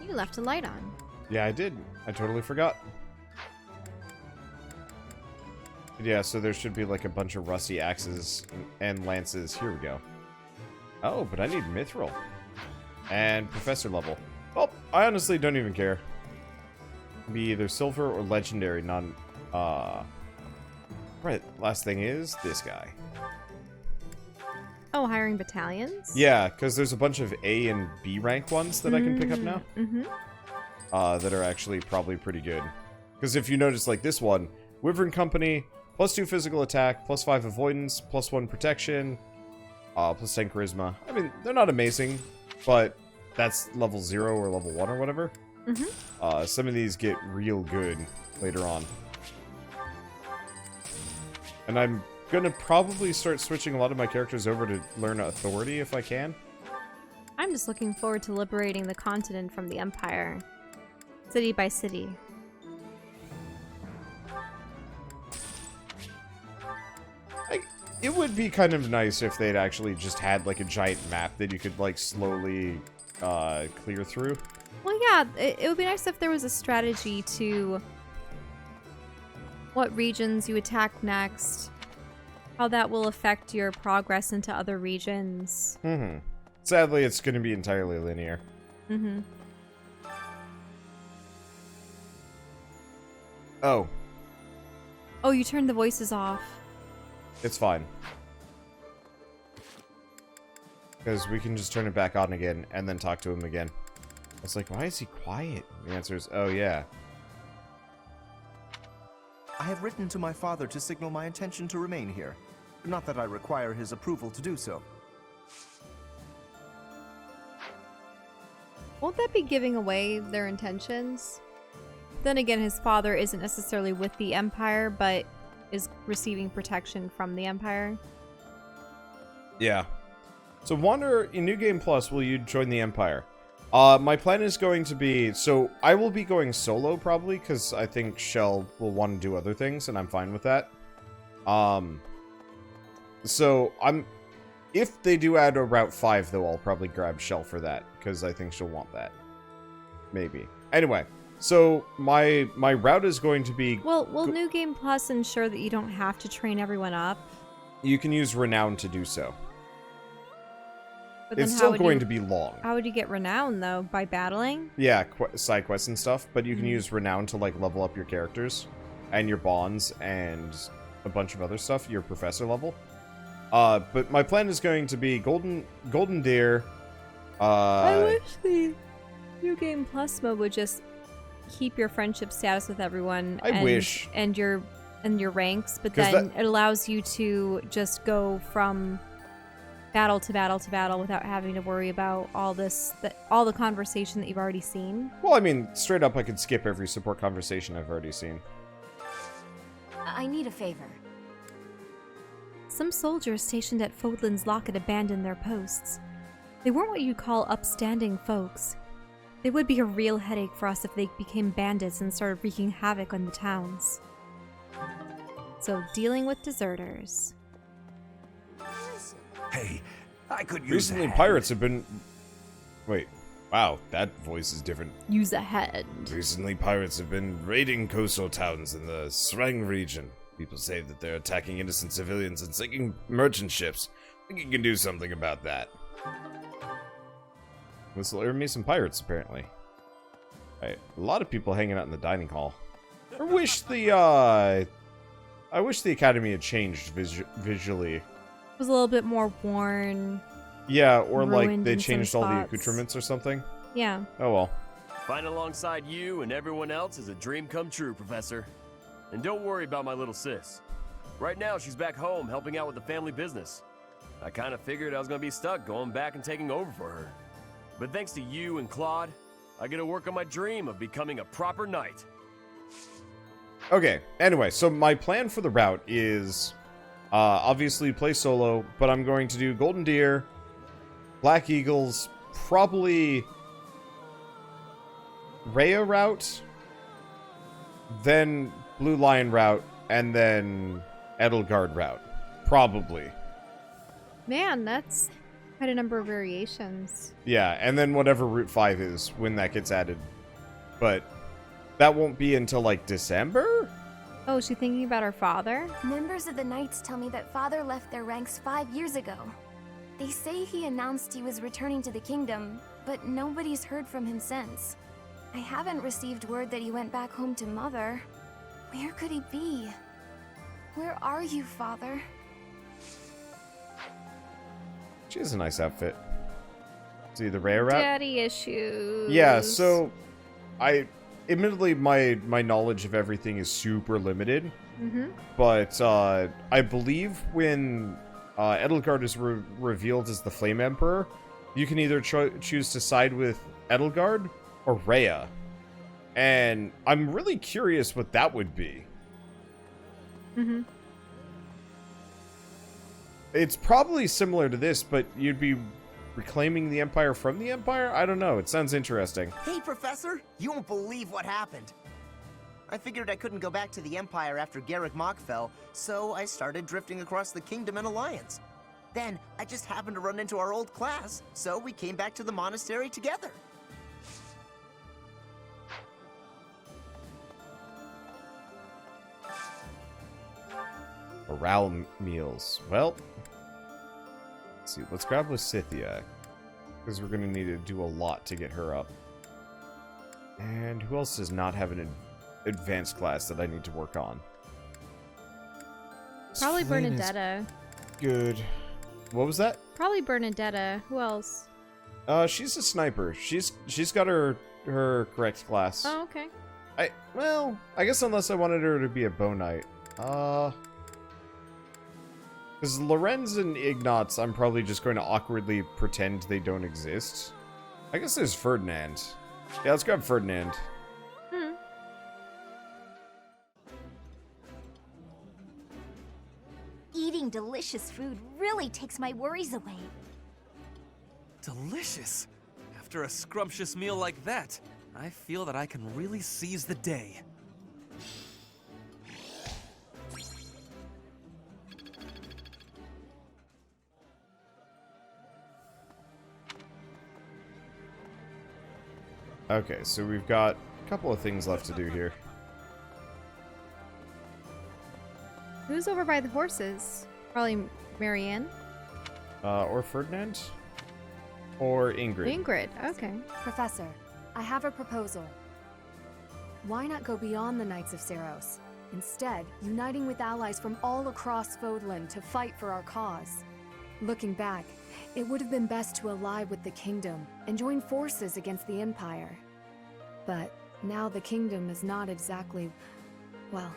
C: You left a light on.
B: Yeah, I did. I totally forgot. Yeah, so there should be like a bunch of rusty axes and lances. Here we go. Oh, but I need mithril. And professor level. Well, I honestly don't even care. Be either silver or legendary, Right, last thing is this guy.
C: Oh, hiring battalions?
B: Yeah, because there's a bunch of A and B rank ones that I can pick up now.
C: Mm-hmm.
B: That are actually probably pretty good. Because if you notice, like this one, Wyvern Company, +2 physical attack, +5 avoidance, +1 protection, +10 charisma. I mean, they're not amazing, but that's level 0 or level 1 or whatever.
C: Mm-hmm.
B: Some of these get real good later on. And I'm gonna probably start switching a lot of my characters over to learn authority if I can.
C: I'm just looking forward to liberating the continent from the Empire. City by city.
B: It would be kind of nice if they'd actually just had like a giant map that you could like slowly clear through.
C: Well, yeah, it would be nice if there was a strategy to what regions you attack next, how that will affect your progress into other regions.
B: Mm-hmm. Sadly, it's going to be entirely linear.
C: Mm-hmm.
B: Oh.
C: Oh, you turned the voices off.
B: It's fine. Because we can just turn it back on again and then talk to him again. I was like, why is he quiet? The answer is, oh yeah.
K: I have written to my father to signal my intention to remain here. Not that I require his approval to do so.
C: Won't that be giving away their intentions? Then again, his father isn't necessarily with the Empire, but is receiving protection from the Empire.
B: Yeah. So Wander, in New Game Plus, will you join the Empire? My plan is going to be... So, I will be going solo, probably, because I think Shell will want to do other things, and I'm fine with that. So, if they do add a Route 5, though, I'll probably grab Shell for that, because I think she'll want that. Maybe. Anyway, so my route is going to be...
C: Well, will New Game Plus ensure that you don't have to train everyone up?
B: You can use Renown to do so.
C: But
B: It's
C: then
B: still
C: how
B: going
C: would
B: to be long.
C: How would you get renown, though? By battling?
B: Yeah, side quests and stuff, but you can use Renown to, like, level up your characters and your bonds and a bunch of other stuff, your professor level. But my plan is going to be Golden Deer.
C: I wish the New Game Plus mode would just keep your friendship status with everyone.
B: I wish.
C: And your ranks, but
B: 'Cause
C: then it allows you to just go from battle to battle to battle without having to worry about all the conversation that you've already seen.
B: Well, I mean, straight up, I could skip every support conversation I've already seen.
H: I need a favor.
C: Some soldiers stationed at Fódlan's Locket abandoned their posts. They weren't what you'd call upstanding folks. They would be a real headache for us if they became bandits and started wreaking havoc on the towns. So, dealing with deserters.
D: Hey, I could use
B: Recently,
D: a hand.
B: pirates have been... Wait. Wow, that voice is different.
C: Use a head.
B: Recently, pirates have been raiding coastal towns in the Srang region. People say that they're attacking innocent civilians and sinking merchant ships. I think you can do something about that. This will earn me some pirates, apparently. Right, a lot of people hanging out in the dining hall. I wish the academy had changed visually.
C: It was a little bit more worn.
B: Yeah, or like
C: Ruined
B: they
C: in some
B: changed all the
C: spots.
B: accoutrements or something.
C: Yeah.
B: Oh well.
G: Fighting alongside you and everyone else is a dream come true, Professor. And don't worry about my little sis. Right now, she's back home helping out with the family business. I kind of figured I was going to be stuck going back and taking over for her. But thanks to you and Claude, I get to work on my dream of becoming a proper knight.
B: Okay, anyway, so my plan for the route is obviously play solo, but I'm going to do Golden Deer, Black Eagles, probably Rhea route, then Blue Lion route, and then Edelgard route. Probably.
C: Man, that's quite a number of variations.
B: Yeah, and then whatever Route 5 is when that gets added. But that won't be until, like, December?
C: Oh, is she thinking about her father?
H: Members of the Knights tell me that Father left their ranks 5 years ago. They say he announced he was returning to the kingdom, but nobody's heard from him since. I haven't received word that he went back home to Mother. Where could he be? Where are you, Father?
B: She has a nice outfit. See the Rhea route?
C: Daddy issues.
B: Yeah, so admittedly my knowledge of everything is super limited.
C: Mm-hmm.
B: But I believe when Edelgard is revealed as the Flame Emperor, you can either choose to side with Edelgard or Rhea. And I'm really curious what that would be.
C: Mm-hmm.
B: It's probably similar to this, but you'd be reclaiming the Empire from the Empire? I don't know. It sounds interesting.
J: Hey, Professor! You won't believe what happened. I figured I couldn't go back to the Empire after Garrick Mach fell, so I started drifting across the Kingdom and Alliance. Then, I just happened to run into our old class, so we came back to the Monastery together.
B: Morale meals. Well, let's see. Let's grab Lysithia, because we're going to need to do a lot to get her up. And who else does not have an advanced class that I need to work on?
C: Probably
B: Swain is
C: Bernadetta.
B: Good. What was that?
C: Probably Bernadetta. Who else?
B: She's a sniper. She's got her correct class.
C: Oh, okay.
B: I guess unless I wanted her to be a bow knight. Because Lorenz and Ignatz, I'm probably just going to awkwardly pretend they don't exist. I guess there's Ferdinand. Yeah, let's grab Ferdinand.
E: Eating delicious food really takes my worries away.
L: Delicious. After a scrumptious meal like that, I feel that I can really seize the day.
B: Okay, so we've got a couple of things left to do here.
C: Who's over by the horses? Probably Marianne?
B: Or Ferdinand? Or Ingrid?
C: Ingrid, okay.
M: Professor, I have a proposal. Why not go beyond the Knights of Seiros? Instead, uniting with allies from all across Fódlan to fight for our cause. Looking back, it would have been best to ally with the Kingdom and join forces against the Empire. But now the Kingdom is not exactly, well...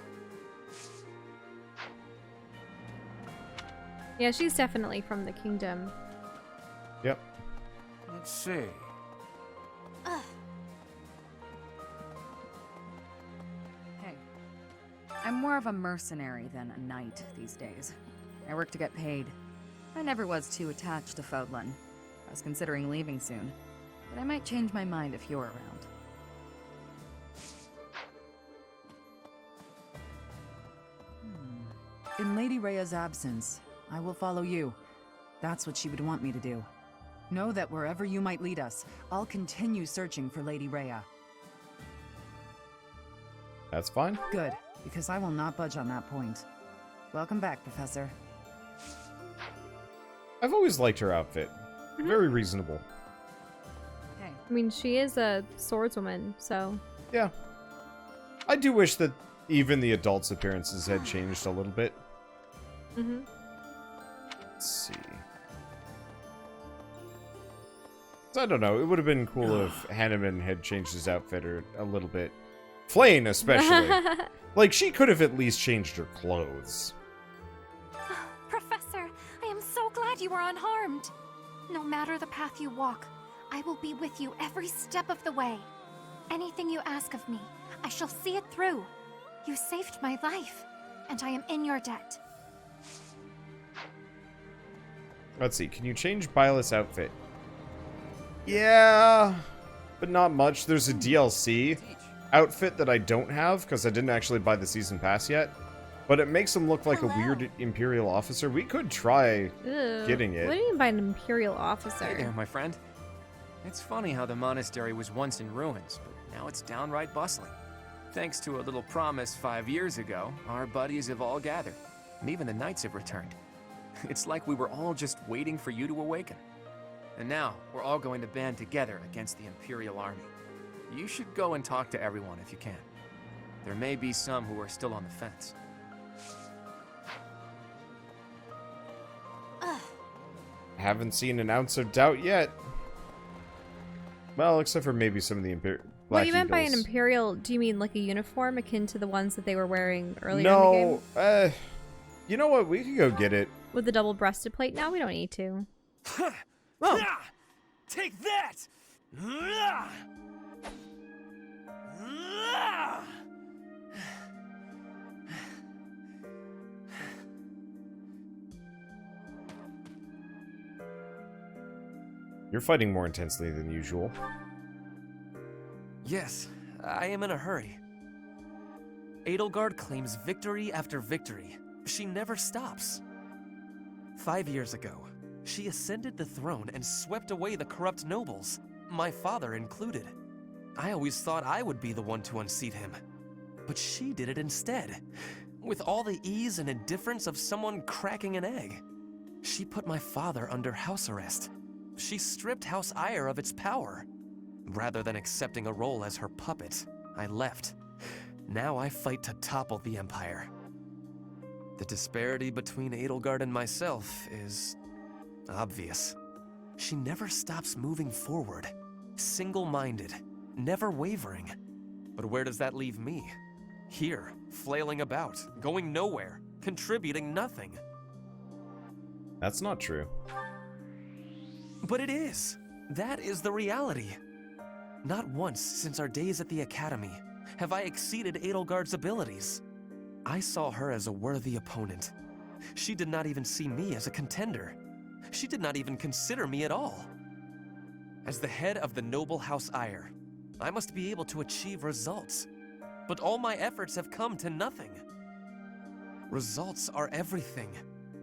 C: Yeah, she's definitely from the Kingdom.
B: Yep.
D: Let's see.
A: Hey, I'm more of a mercenary than a knight these days. I work to get paid. I never was too attached to Fódlan. I was considering leaving soon, but I might change my mind if you're around.
N: In Lady Rhea's absence, I will follow you. That's what she would want me to do. Know that wherever you might lead us, I'll continue searching for Lady Rhea.
B: That's fine.
N: Good, because I will not budge on that point. Welcome back, Professor.
B: I've always liked her outfit. Very reasonable.
A: Hey.
C: I mean, she is a swordswoman, so...
B: Yeah. I do wish that even the adults' appearances had changed a little bit.
C: Mm-hmm.
B: Let's see. I don't know. It would have been cool if Hanneman had changed his outfit a little bit. Flayn, especially. Like, she could have at least changed her clothes.
H: Professor, I am so glad you are unharmed. No matter the path you walk, I will be with you every step of the way. Anything you ask of me, I shall see it through. You saved my life, and I am in your debt.
B: Let's see. Can you change Byleth's outfit? Yeah, but not much. There's a DLC outfit that I don't have because I didn't actually buy the season pass yet. But it makes him look like a weird Imperial officer. We could try getting it.
C: What do you mean by an Imperial officer?
F: Hey there, my friend. It's funny how the monastery was once in ruins, but now it's downright bustling. Thanks to a little promise 5 years ago, our buddies have all gathered, and even the knights have returned. It's like we were all just waiting for you to awaken. And now, we're all going to band together against the Imperial army. You should go and talk to everyone if you can. There may be some who are still on the fence.
B: Haven't seen an ounce of doubt yet. Well, except for maybe some of the Imperial...
C: What you meant by an Imperial, do you mean like a uniform akin to the ones that they were wearing earlier in the game?
B: No, you know what? We could go get it.
C: With the double-breasted plate? No, we don't need to.
L: Whoa. Take that!
B: You're fighting more intensely than usual.
F: Yes, I am in a hurry. Edelgard claims victory after victory. She never stops. 5 years ago, she ascended the throne and swept away the corrupt nobles, my father included. I always thought I would be the one to unseat him. But she did it instead, with all the ease and indifference of someone cracking an egg. She put my father under house arrest. She stripped House Ire of its power. Rather than accepting a role as her puppet, I left. Now I fight to topple the Empire. The disparity between Edelgard and myself is obvious. She never stops moving forward, single-minded, never wavering. But where does that leave me? Here, flailing about, going nowhere, contributing nothing.
B: That's not true.
F: But it is. That is the reality. Not once since our days at the Academy have I exceeded Edelgard's abilities. I saw her as a worthy opponent. She did not even see me as a contender. She did not even consider me at all. As the head of the noble House Ire, I must be able to achieve results. But all my efforts have come to nothing. Results are everything.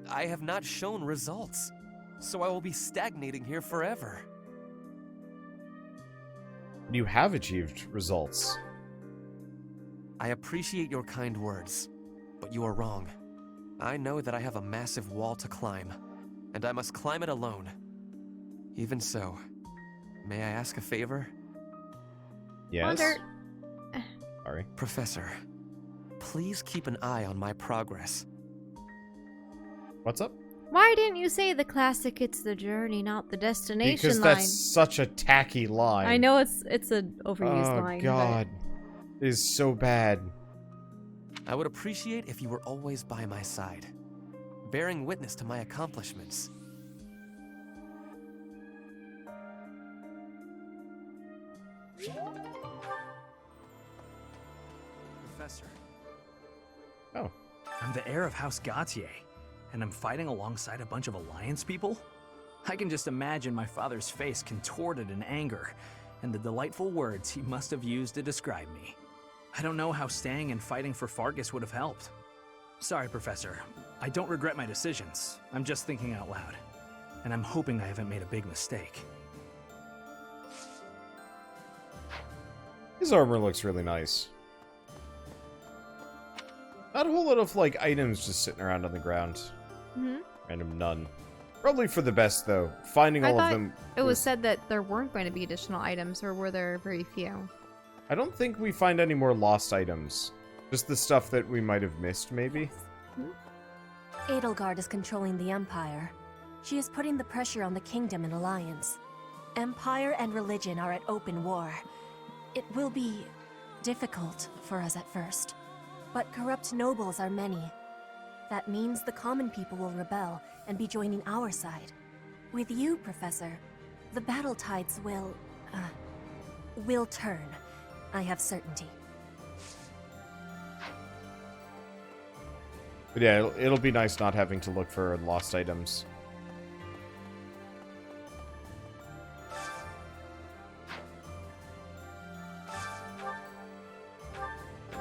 F: I have not shown results, so I will be stagnating here forever.
B: You have achieved results.
F: I appreciate your kind words, but you are wrong. I know that I have a massive wall to climb, and I must climb it alone. Even so, may I ask a favor?
B: Yes?
C: Wander.
B: Sorry.
F: Professor, please keep an eye on my progress.
B: What's up?
C: Why didn't you say the classic "It's the journey, not the destination"
B: Because
C: line?
B: that's such a tacky line.
C: I know it's an overused line.
B: Oh god. It is so bad.
F: I would appreciate if you were always by my side, bearing witness to my accomplishments.
O: Professor.
B: Oh.
O: I'm the heir of House Gautier, and I'm fighting alongside a bunch of Alliance people? I can just imagine my father's face contorted in anger, and the delightful words he must have used to describe me. I don't know how staying and fighting for Fargus would have helped. Sorry, Professor. I don't regret my decisions. I'm just thinking out loud. And I'm hoping I haven't made a big mistake.
B: His armor looks really nice. Not a whole lot of, like, items just sitting around on the ground.
C: Mm-hmm.
B: Random none. Probably for the best, though. Finding all of them...
C: It was said that there weren't going to be additional items, or were there very few?
B: I don't think we find any more lost items. Just the stuff that we might have missed, maybe?
P: Edelgard is controlling the Empire. She is putting the pressure on the Kingdom and Alliance. Empire and religion are at open war. It will be difficult for us at first, but corrupt nobles are many. That means the common people will rebel and be joining our side. With you, Professor, the battle tides will turn. I have certainty.
B: But yeah, it'll be nice not having to look for lost items.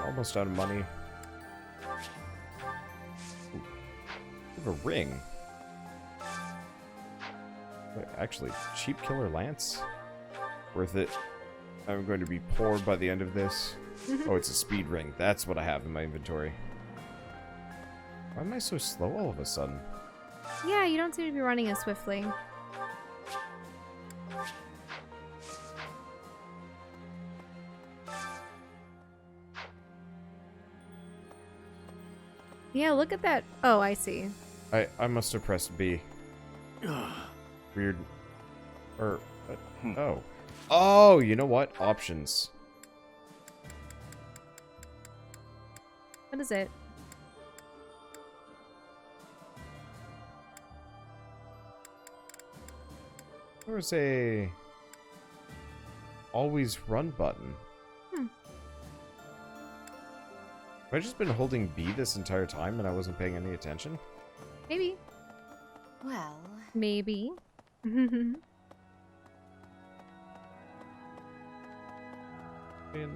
B: Almost out of money. Ooh. We have a ring. Wait, actually, cheap killer lance? Worth it. I'm going to be poor by the end of this. Oh, it's a speed ring. That's what I have in my inventory. Why am I so slow all of a sudden?
C: Yeah, you don't seem to be running as swiftly. Yeah, look at that. Oh, I see.
B: I must have pressed B. Weird. Or, oh. Oh, you know what? Options.
C: What is it?
B: There's a always run button.
C: Hmm.
B: Have I just been holding B this entire time and I wasn't paying any attention?
C: Maybe.
E: Well...
C: Maybe.
B: Let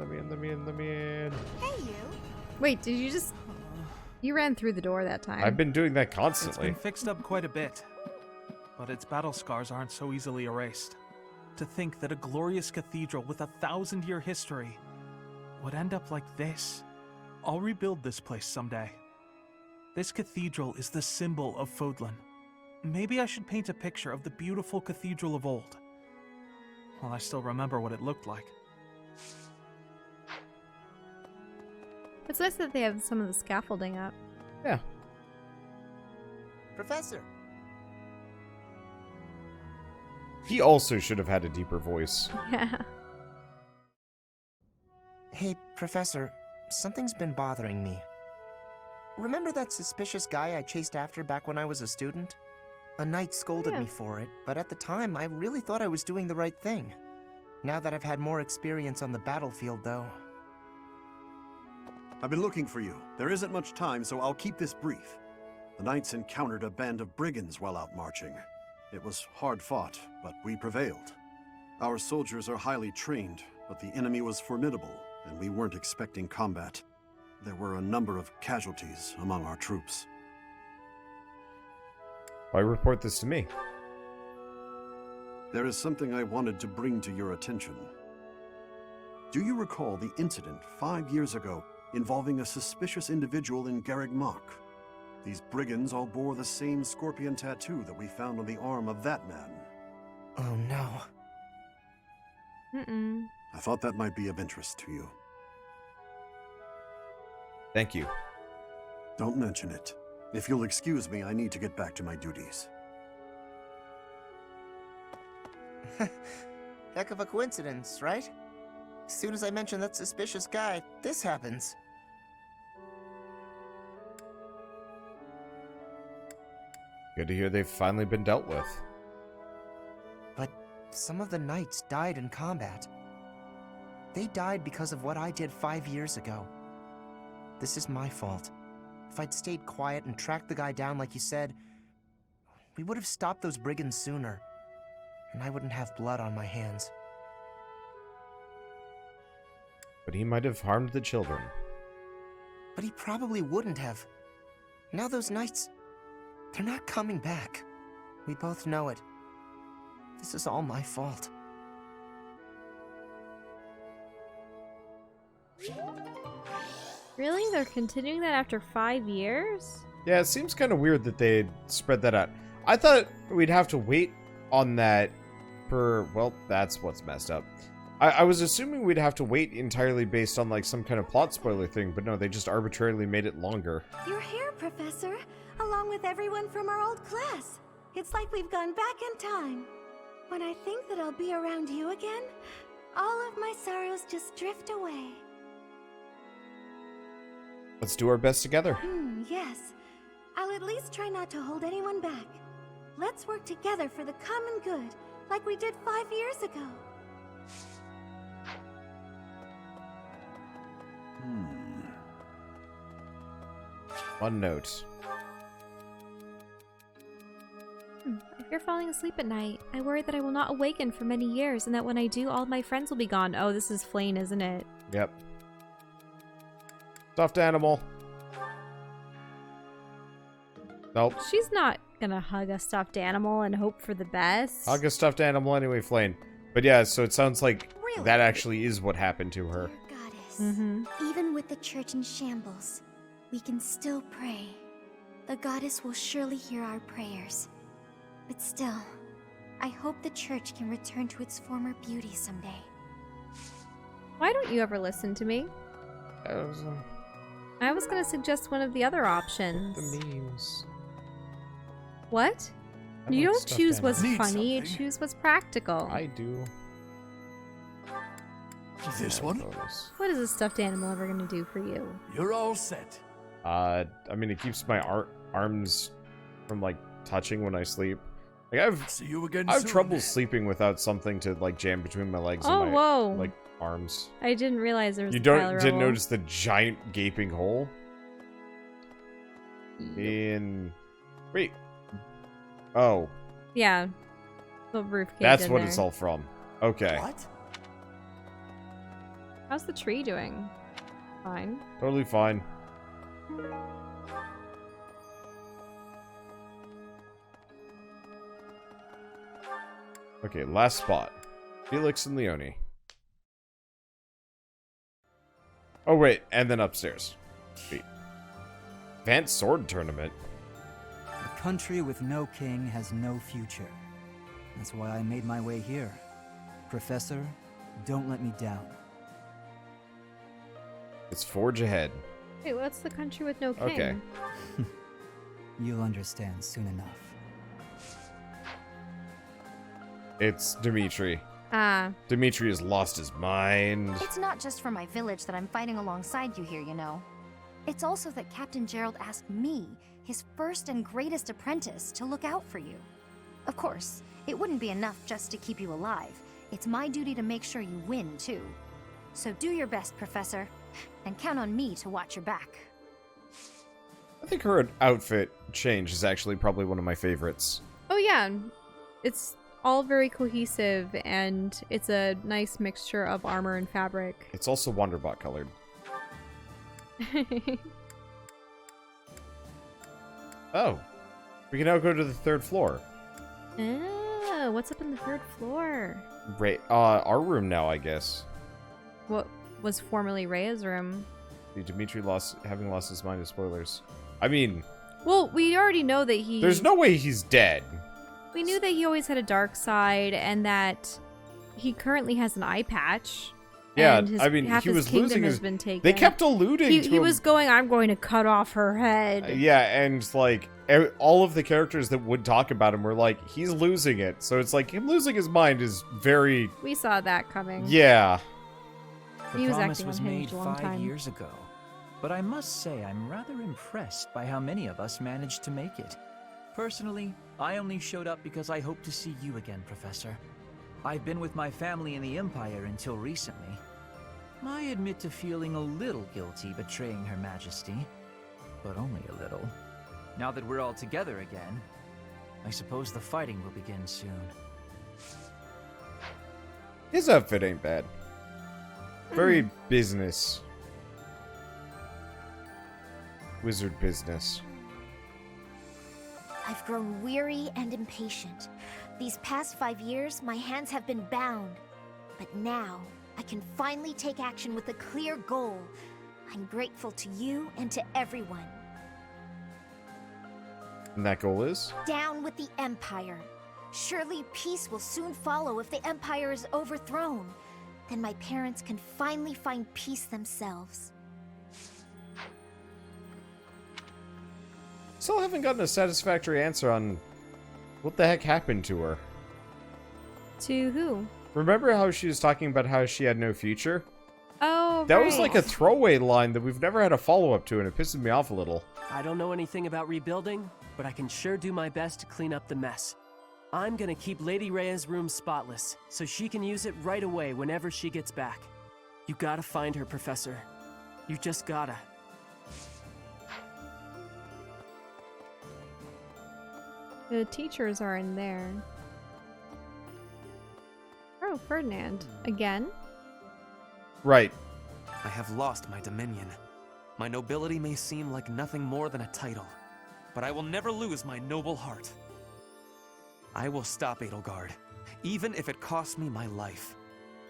B: me in.
E: Hey, you!
C: Wait, did you just... You ran through the door that time.
B: I've been doing that
O: It's
B: constantly.
O: been fixed up quite a bit, but its battle scars aren't so easily erased. To think that a glorious cathedral with a 1,000-year history would end up like this. I'll rebuild this place someday. This cathedral is the symbol of Fódlan. Maybe I should paint a picture of the beautiful cathedral of old. Well, I still remember what it looked like.
C: It's nice that they have some of the scaffolding up.
B: Yeah.
J: Professor!
B: He also should have had a deeper voice.
C: Yeah.
J: Hey, Professor, something's been bothering me. Remember that suspicious guy I chased after back when I was a student? A knight scolded me for it, but at the time I really thought I was doing the right thing. Now that I've had more experience on the battlefield, though...
Q: I've been looking for you. There isn't much time, so I'll keep this brief. The knights encountered a band of brigands while out marching. It was hard fought, but we prevailed. Our soldiers are highly trained, but the enemy was formidable, and we weren't expecting combat. There were a number of casualties among our troops.
B: Why report this to me?
Q: There is something I wanted to bring to your attention. Do you recall the incident 5 years ago involving a suspicious individual in Garreg Mach? These brigands all bore the same scorpion tattoo that we found on the arm of that man.
F: Oh no.
C: Mm-mm.
Q: I thought that might be of interest to you.
B: Thank you.
Q: Don't mention it. If you'll excuse me, I need to get back to my duties.
R: Heck of a coincidence, right? As soon as I mention that suspicious guy, this happens.
B: Good to hear they've finally been dealt with.
R: But some of the knights died in combat. They died because of what I did 5 years ago. This is my fault. If I'd stayed quiet and tracked the guy down like you said, we would have stopped those brigands sooner, and I wouldn't have blood on my hands.
B: But he might have harmed the children.
R: But he probably wouldn't have. Now those knights, they're not coming back. We both know it. This is all my fault.
C: Really? They're continuing that after 5 years?
B: Yeah, it seems kind of weird that they'd spread that out. I thought we'd have to wait on that for... Well, that's what's messed up. I was assuming we'd have to wait entirely based on, like, some kind of plot spoiler thing, but no, they just arbitrarily made it longer.
H: You're here, Professor, along with everyone from our old class. It's like we've gone back in time. When I think that I'll be around you again, all of my sorrows just drift away.
B: Let's do our best together.
H: Yes. I'll at least try not to hold anyone back. Let's work together for the common good, like we did 5 years ago.
B: One note.
C: I fear falling asleep at night. I worry that I will not awaken for many years, and that when I do, all my friends will be gone. Oh, this is Flane, isn't it?
B: Yep. Stuffed animal. Nope.
C: She's not gonna hug a stuffed animal and hope for the best.
B: Hug a stuffed animal anyway, Flane. But yeah, so it sounds like that actually is what happened to her.
E: Even with the church in shambles, we can still pray. The goddess will surely hear our prayers. But still, I hope the church can return to its former beauty someday.
C: Why don't you ever listen to me? I was gonna suggest one of the other options.
B: The memes.
C: What?
B: I
C: You
B: like
C: don't
B: stuffed
C: choose what's
B: animals.
C: funny, you choose what's practical.
B: I do.
S: This one?
C: What is a stuffed animal ever gonna do for you?
S: You're all set.
B: I mean, it keeps my arms from, like, touching when I sleep. Like, I have trouble sleeping without something to, like, jam between my legs
C: Oh,
B: and my,
C: whoa.
B: like, arms.
C: I didn't realize there was
B: You
C: a pile
B: didn't
C: roll.
B: notice the giant gaping hole? In... Wait. Oh.
C: Yeah. The roof caved
B: That's
C: in
B: what
C: there.
B: it's all from. Okay.
S: What?
C: How's the tree doing? Fine.
B: Totally fine. Okay, last spot. Felix and Leone. Oh, wait, and then upstairs. Sweet. Advanced Sword Tournament.
T: A country with no king has no future. That's why I made my way here. Professor, don't let me down.
B: Let's forge ahead.
C: Wait, what's the country with no king?
B: Okay.
T: You'll understand soon enough.
B: It's Dimitri.
C: Ah.
B: Dimitri has lost his mind.
E: It's not just for my village that I'm fighting alongside you here, you know. It's also that Captain Gerald asked me, his first and greatest apprentice, to look out for you. Of course, it wouldn't be enough just to keep you alive. It's my duty to make sure you win, too. So do your best, Professor, and count on me to watch your back.
B: I think her outfit change is actually probably one of my favorites.
C: Oh yeah. It's all very cohesive, and it's a nice mixture of armor and fabric.
B: It's also Wanderbot colored. Oh. We can now go to the 3rd floor.
C: Oh, what's up on the 3rd floor?
B: Right, our room now, I guess.
C: what was formerly Rhea's room.
B: Dimitri having lost his mind is spoilers. I mean...
C: Well, we already know that he...
B: There's no way he's dead.
C: We knew that he always had a dark side and that he currently has an eye patch.
B: Yeah,
C: and
B: I mean,
C: half
B: he was
C: his kingdom
B: losing
C: has
B: his...
C: been taken.
B: They kept alluding to him.
C: He was going, I'm going to cut off her head.
B: Yeah, and like all of the characters that would talk about him were like, he's losing it. So it's like him losing his mind is very...
C: We saw that coming.
B: Yeah.
C: He was
U: promise
C: acting
U: was
C: unhinged
U: made
C: a long
U: 5
C: time.
U: years ago, but I must say I'm rather impressed by how many of us managed to make it. Personally, I only showed up because I hope to see you again, Professor. I've been with my family in the Empire until recently. I admit to feeling a little guilty betraying Her Majesty, but only a little. Now that we're all together again, I suppose the fighting will begin soon.
B: His outfit ain't bad. Very business. Wizard business.
E: I've grown weary and impatient. These past 5 years, my hands have been bound. But now, I can finally take action with a clear goal. I'm grateful to you and to everyone.
B: And that goal is?
E: Down with the Empire. Surely peace will soon follow if the Empire is overthrown. Then my parents can finally find peace themselves.
B: Still haven't gotten a satisfactory answer on what the heck happened to her.
C: To who?
B: Remember how she was talking about how she had no future?
C: Oh,
B: That
C: right.
B: was like a throwaway line that we've never had a follow-up to, and it pisses me off a little.
V: I don't know anything about rebuilding, but I can sure do my best to clean up the mess. I'm gonna keep Lady Rhea's room spotless, so she can use it right away whenever she gets back. You gotta find her, Professor. You just gotta.
C: The teachers are in there. Oh, Ferdinand. Again?
B: Right.
L: I have lost my dominion. My nobility may seem like nothing more than a title, but I will never lose my noble heart. I will stop Edelgard, even if it costs me my life.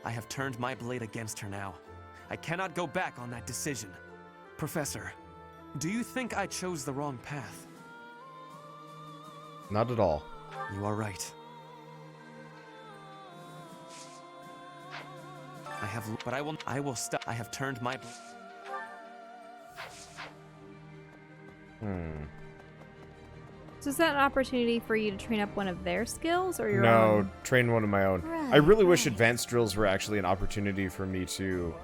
L: I have turned my blade against her now. I cannot go back on that decision. Professor, do you think I chose the wrong path?
B: Not at all.
L: You are right. I will stop. I have turned my...
C: So is that an opportunity for you to train up one of their skills or your
B: No,
C: own?
B: train one of my own.
C: Right,
B: I really wish advanced drills were actually an opportunity for me to...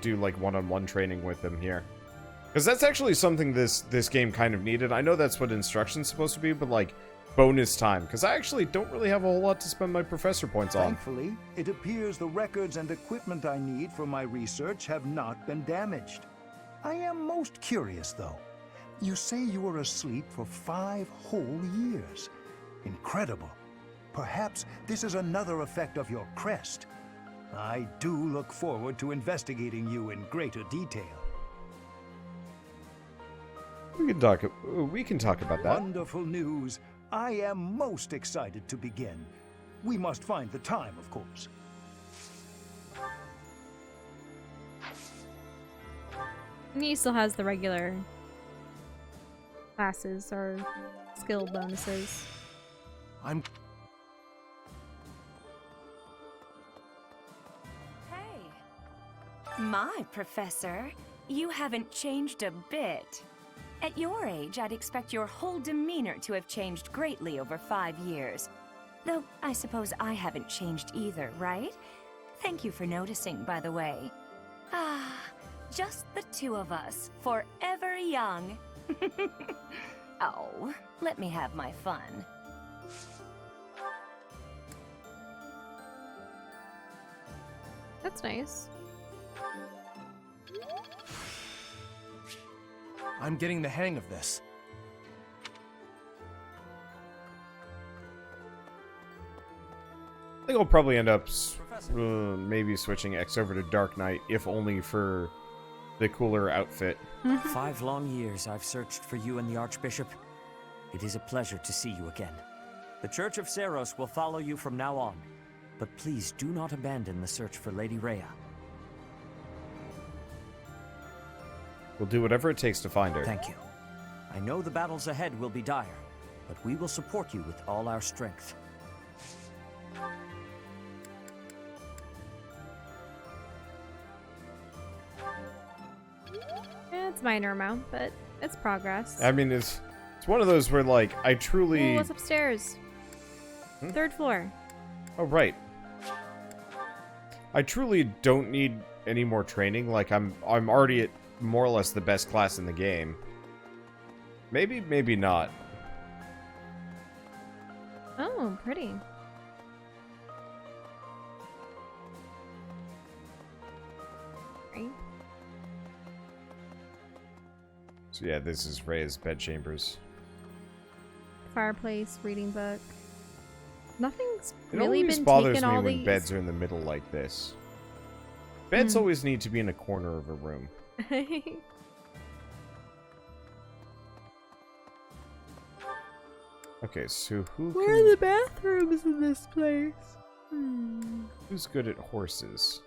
B: do like one-on-one training with them here. Because that's actually something this game kind of needed. I know that's what instruction's supposed to be, but like bonus time. Because I actually don't really have a whole lot to spend my professor points on.
W: Thankfully, it appears the records and equipment I need for my research have not been damaged. I am most curious, though. You say you were asleep for 5 whole years. Incredible. Perhaps this is another effect of your crest. I do look forward to investigating you in greater detail.
B: We can talk about that.
W: Wonderful news. I am most excited to begin. We must find the time, of course.
C: And he still has the regular classes or skill bonuses.
X: My professor, you haven't changed a bit. At your age, I'd expect your whole demeanor to have changed greatly over 5 years. Though, I suppose I haven't changed either, right? Thank you for noticing, by the way. Ah, just the two of us, forever young. Oh, let me have my fun.
C: That's nice.
F: I'm getting the hang of this.
B: I think I'll probably end up maybe switching X over to Dark Knight, if only for the cooler outfit.
Y: 5 long years I've searched for you and the Archbishop. It is a pleasure to see you again. The Church of Seiros will follow you from now on. but please do not abandon the search for Lady Rhea.
B: We'll do whatever it takes to find her.
Y: Thank you. I know the battles ahead will be dire, but we will support you with all our strength.
C: Yeah, it's minor amount, but it's progress.
B: I mean, it's one of those where, like, I truly...
C: Oh, what's upstairs? Third floor.
B: Oh, right. I truly don't need any more training. Like, I'm already at more or less the best class in the game. Maybe, maybe not.
C: Oh, pretty. Right.
B: So yeah, this is Rhea's bedchambers.
C: Fireplace, reading book. Nothing's
B: It
C: really
B: always
C: been
B: bothers
C: taken
B: me
C: all
B: when
C: these.
B: beds are in the middle like this. Beds always need to be in a corner of a room. Okay, so who
C: Where are the bathrooms in this place?
B: who's good at horses?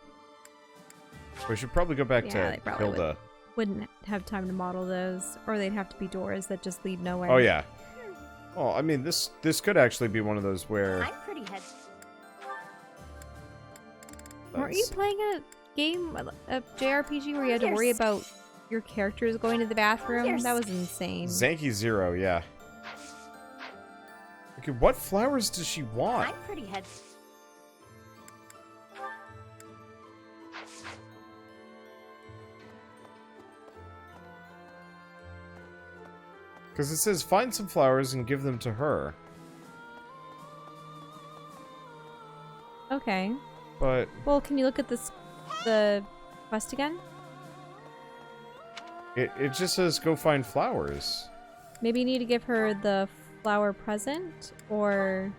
B: We should probably go back
C: Yeah, they
B: to
C: probably
B: Hilda.
C: Wouldn't have time to model those, or they'd have to be doors that just lead nowhere.
B: Oh yeah. Oh, I mean this could actually be one of those where
E: I'm pretty head.
C: Weren't you playing a game, a JRPG, where you had to worry about your characters going to the bathroom? That was insane.
B: Zanky Zero, yeah. Okay, what flowers does she want?
E: I'm pretty head.
B: Because it says find some flowers and give them to her.
C: Okay.
B: But
C: Well, can you look at the quest again?
B: it just says go find flowers.
C: Maybe you need to give her the flower present, or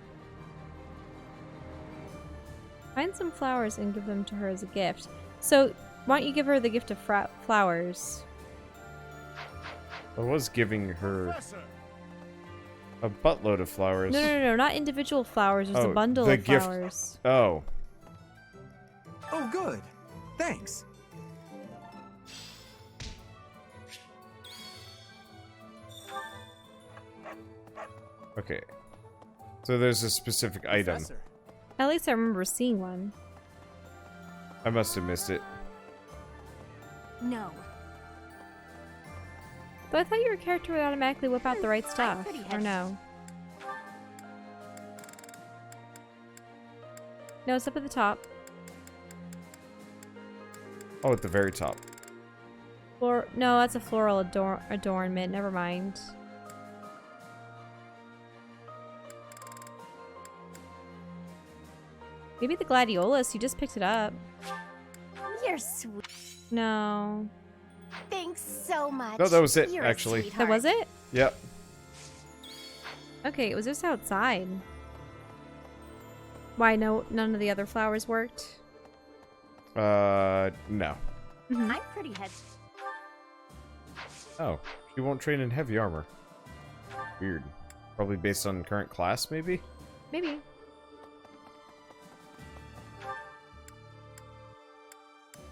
C: find some flowers and give them to her as a gift. So, why don't you give her the gift of flowers?
B: I was giving her a buttload of flowers.
C: No, not individual flowers. There's a bundle
B: the
C: of
B: gift.
C: flowers.
B: Oh.
J: Oh, good. Thanks.
B: Okay. So there's a specific item.
C: At least I remember seeing one.
B: I must have missed it.
H: No.
C: But I thought your character would automatically whip out the right stuff. Or no? No, it's up at the top.
B: Oh, at the very top.
C: No, that's a floral adornment. Never mind. Maybe the gladiolus. You just picked it up.
E: You're sweet.
C: No.
E: Thanks so much.
B: No, that was it,
E: You're a
B: actually.
C: That
E: sweetheart.
C: was it?
B: Yep.
C: Okay, it was just outside. Why, no, none of the other flowers worked?
B: No.
E: I'm pretty head.
B: Oh, she won't train in heavy armor. Weird. Probably based on current class, maybe?
C: Maybe.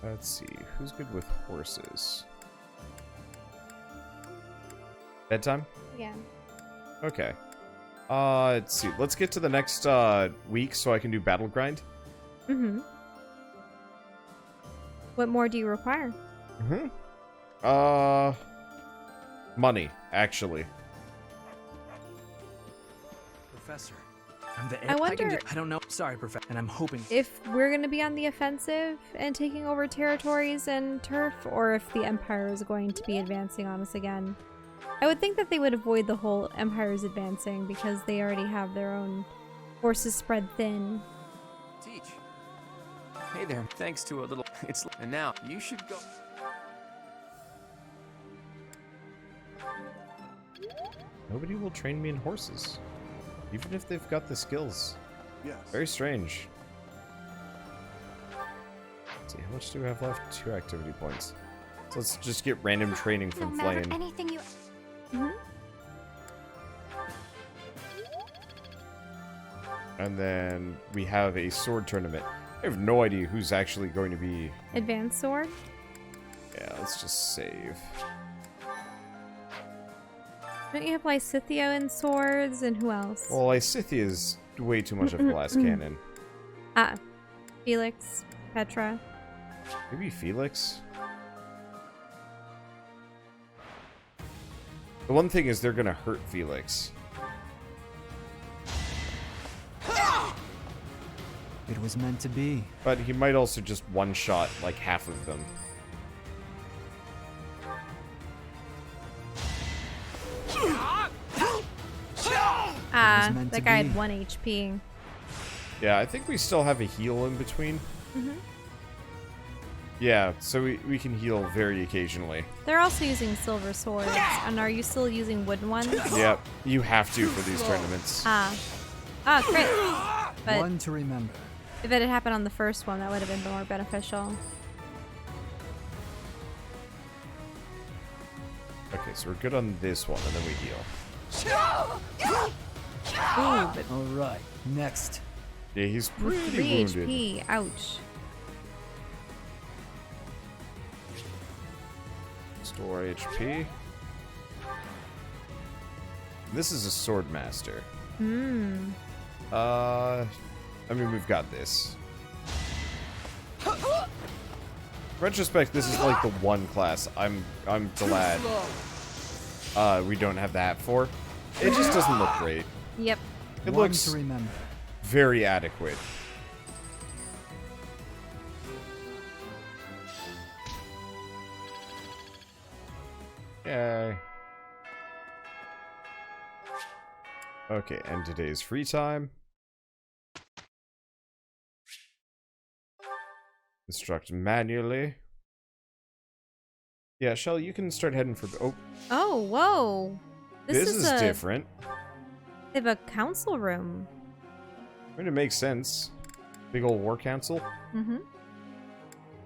B: Let's see. Who's good with horses? Bedtime?
C: Yeah.
B: Okay. Let's see. Let's get to the next week so I can do battle grind.
C: Mm-hmm. What more do you require?
B: Money, actually.
R: Professor, I'm the
C: I wonder
R: I don't know. Sorry, Professor. And I'm hoping
C: if we're going to be on the offensive and taking over territories and turf, or if the Empire is going to be advancing on us again. I would think that they would avoid the whole Empire's advancing because they already have their own forces spread thin.
F: Teach. Hey there. Thanks to a little. And now you should go.
B: Nobody will train me in horses. Even if they've got the skills.
Q: Yes.
B: Very strange. Let's see, how much do we have left? 2 activity points. So let's just get random training from
H: No matter
B: Flame.
H: anything you.
B: And then we have a sword tournament. I have no idea who's actually going to be...
C: Advanced sword?
B: Yeah, let's just save.
C: Don't you have Lysithia in swords, and who else?
B: Well, Lysithia is way too much of a glass cannon.
C: Ah, Felix, Petra.
B: Maybe Felix? The one thing is they're gonna hurt Felix.
T: It was meant to be.
B: But he might also just one-shot, like, half of them.
C: Ah, that guy had 1 HP.
B: Yeah, I think we still have a heal in between.
C: Mm-hmm.
B: Yeah, so we can heal very occasionally.
C: They're also using silver swords. And are you still using wooden ones?
B: Yep, you have to for these tournaments.
C: Ah, great. But
T: one to remember.
C: if it had happened on the first one, that would have been more beneficial.
B: Okay, so we're good on this one, and then we heal.
C: Ooh, but
T: Alright, next.
B: Yeah, he's
C: with
B: pretty
C: 3
B: wounded.
C: HP. Ouch.
B: Store HP. This is a sword master.
C: Hmm.
B: I mean, we've got this. Retrospect, this is like the one class I'm glad we don't have that for. It just doesn't look great.
C: Yep.
B: It
T: One
B: looks
T: to remember.
B: very adequate. Yay. Okay, and today's free time. Instruct manually. Yeah, Shelly, you can start heading for... Oh,
C: Oh, whoa.
B: this is different.
C: They have a council room.
B: I mean, it makes sense. Big old war council.
C: Mm-hmm.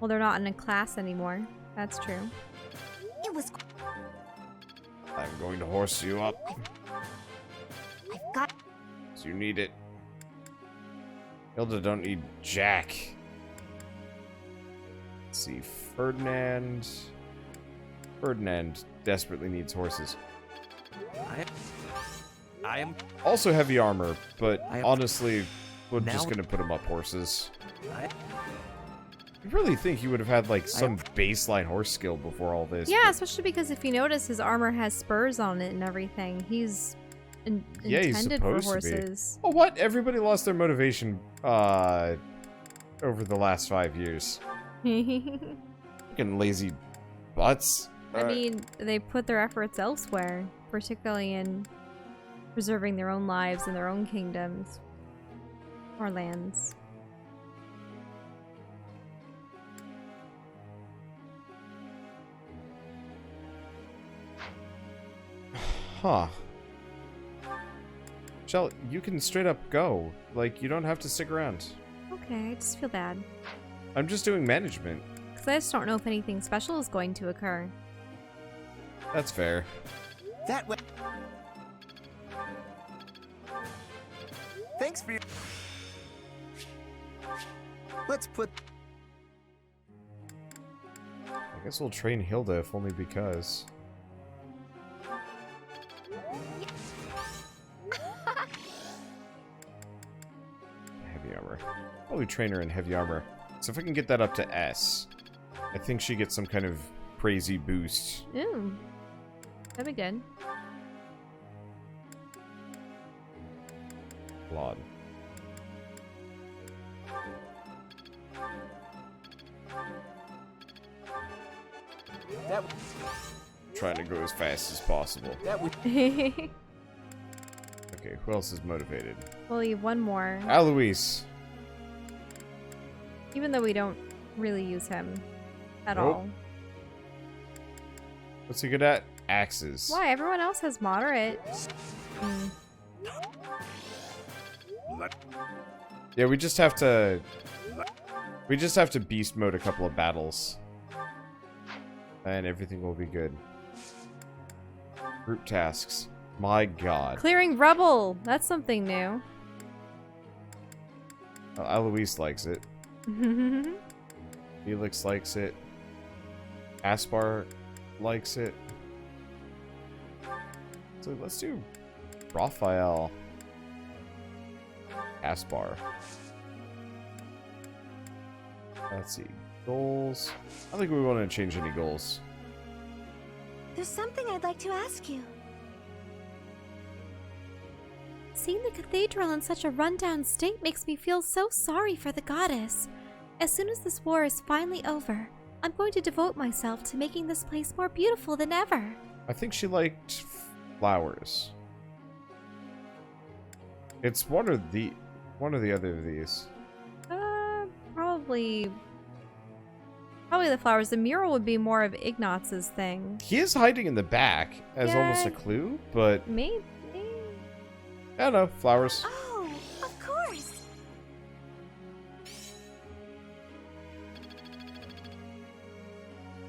C: Well, they're not in a class anymore. That's true.
E: It was.
B: I'm going to horse you up.
E: I've got.
B: So you need it. Hilda don't need Jack. Let's see, Ferdinand. Ferdinand desperately needs horses.
L: I am
B: Also heavy armor, but honestly, we're
L: Now-
B: just gonna put him up horses.
L: I
B: You really think he would have had like some baseline horse skill before all this?
C: Yeah, especially because if you notice, his armor has spurs on it and everything. He's
B: Yeah, he's
C: intended for
B: supposed to be.
C: horses.
B: Oh, what? Everybody lost their motivation over the last 5 years. Fucking lazy butts.
C: I mean, they put their efforts elsewhere, particularly in preserving their own lives and their own kingdoms or lands.
B: Huh. Shell, you can straight up go. Like, you don't have to stick around.
C: Okay, I just feel bad.
B: I'm just doing management.
C: Because I just don't know if anything special is going to occur.
B: That's fair.
R: That way. Thanks for your... Let's put...
B: I guess we'll train Hilda if only because. Heavy armor. Probably train her in heavy armor. So if I can get that up to S, I think she gets some kind of crazy boost.
C: Ooh. That'd be good.
B: Flawed.
F: That
B: Trying to go as fast as possible.
F: that would.
B: Okay, who else is motivated?
C: We'll leave one more.
B: Alois.
C: Even though we don't really use him at
B: Nope.
C: all.
B: What's he good at? Axes.
C: Why? Everyone else has moderate. Hmm.
B: Yeah, we just have to... We just have to beast mode a couple of battles. And everything will be good. Group tasks. My god.
C: Clearing rubble! That's something new.
B: Eloise likes it. Felix likes it. Aspar likes it. So let's do Raphael. Aspar. Let's see. Goals. I don't think we want to change any goals.
E: There's something I'd like to ask you.
C: Seeing the cathedral in such a rundown state makes me feel so sorry for the goddess. As soon as this war is finally over, I'm going to devote myself to making this place more beautiful than ever.
B: I think she liked flowers. It's one or the other of these.
C: Probably the flowers. The mural would be more of Ignaz's thing.
B: He is hiding in the back as almost a clue, but
C: maybe.
B: I don't know. Flowers.
E: Oh, of course.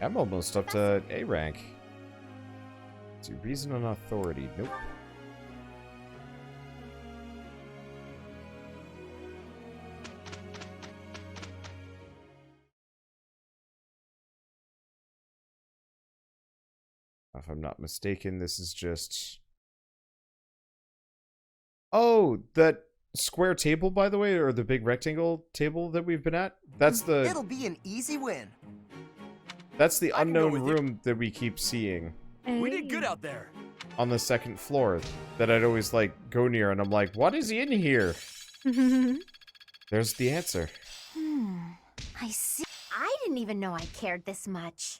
B: I'm almost up to A rank. Let's see, reason and authority. Nope. If I'm not mistaken, this is just... Oh, that square table, by the way, or the big rectangle table that we've been at? That's the...
R: It'll be an easy win.
B: That's the unknown room that we keep seeing.
F: We did good out there.
B: On the second floor that I'd always, like, go near, and I'm like, what is in here? There's the answer.
E: I see. I didn't even know I cared this much.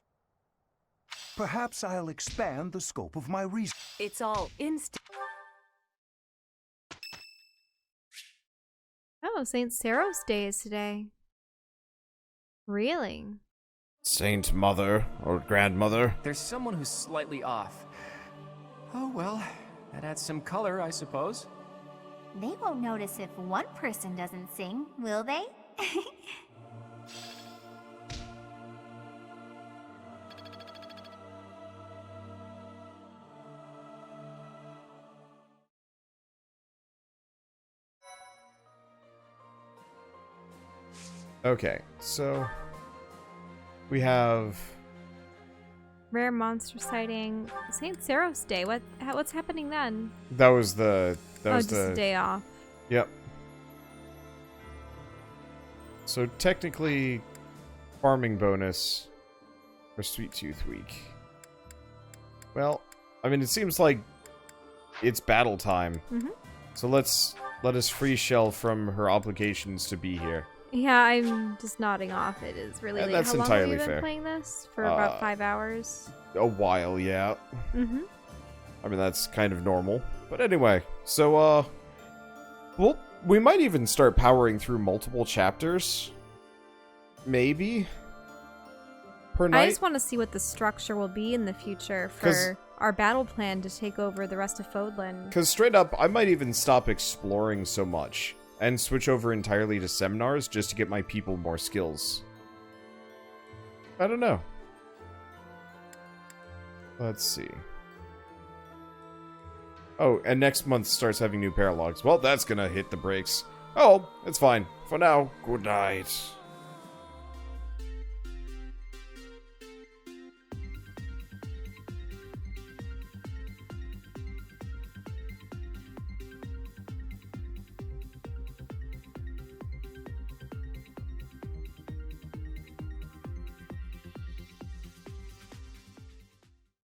W: Perhaps I'll expand the scope of my reason.
P: It's all instant.
C: Oh, St. Seiros Day is today. Really?
B: Saint Mother or Grandmother.
F: There's someone who's slightly off. Oh well, that adds some color, I suppose.
E: They won't notice if one person doesn't sing, will they?
B: Okay, so we have
C: Rare monster sighting. St. Seiros Day. What's happening then?
B: that was the
C: Just a day off.
B: Yep. So technically, farming bonus for Sweet Tooth Week. Well, I mean, it seems like it's battle time. So let us free Shell from her obligations to be here.
C: Yeah, I'm just nodding off. It is really late.
B: That's
C: How long
B: entirely
C: have you been
B: fair.
C: playing this? For about 5 hours?
B: A while, yeah. I mean, that's kind of normal. But anyway, so, well, we might even start powering through multiple chapters. Maybe. Per night.
C: I just want to see what the structure will be in the future for our battle plan to take over the rest of Fódlan.
B: Because straight up, I might even stop exploring so much and switch over entirely to seminars just to get my people more skills. I don't know. Let's see. Oh, and next month starts having new paralogs. Well, that's gonna hit the brakes. Oh, it's fine. For now, good night.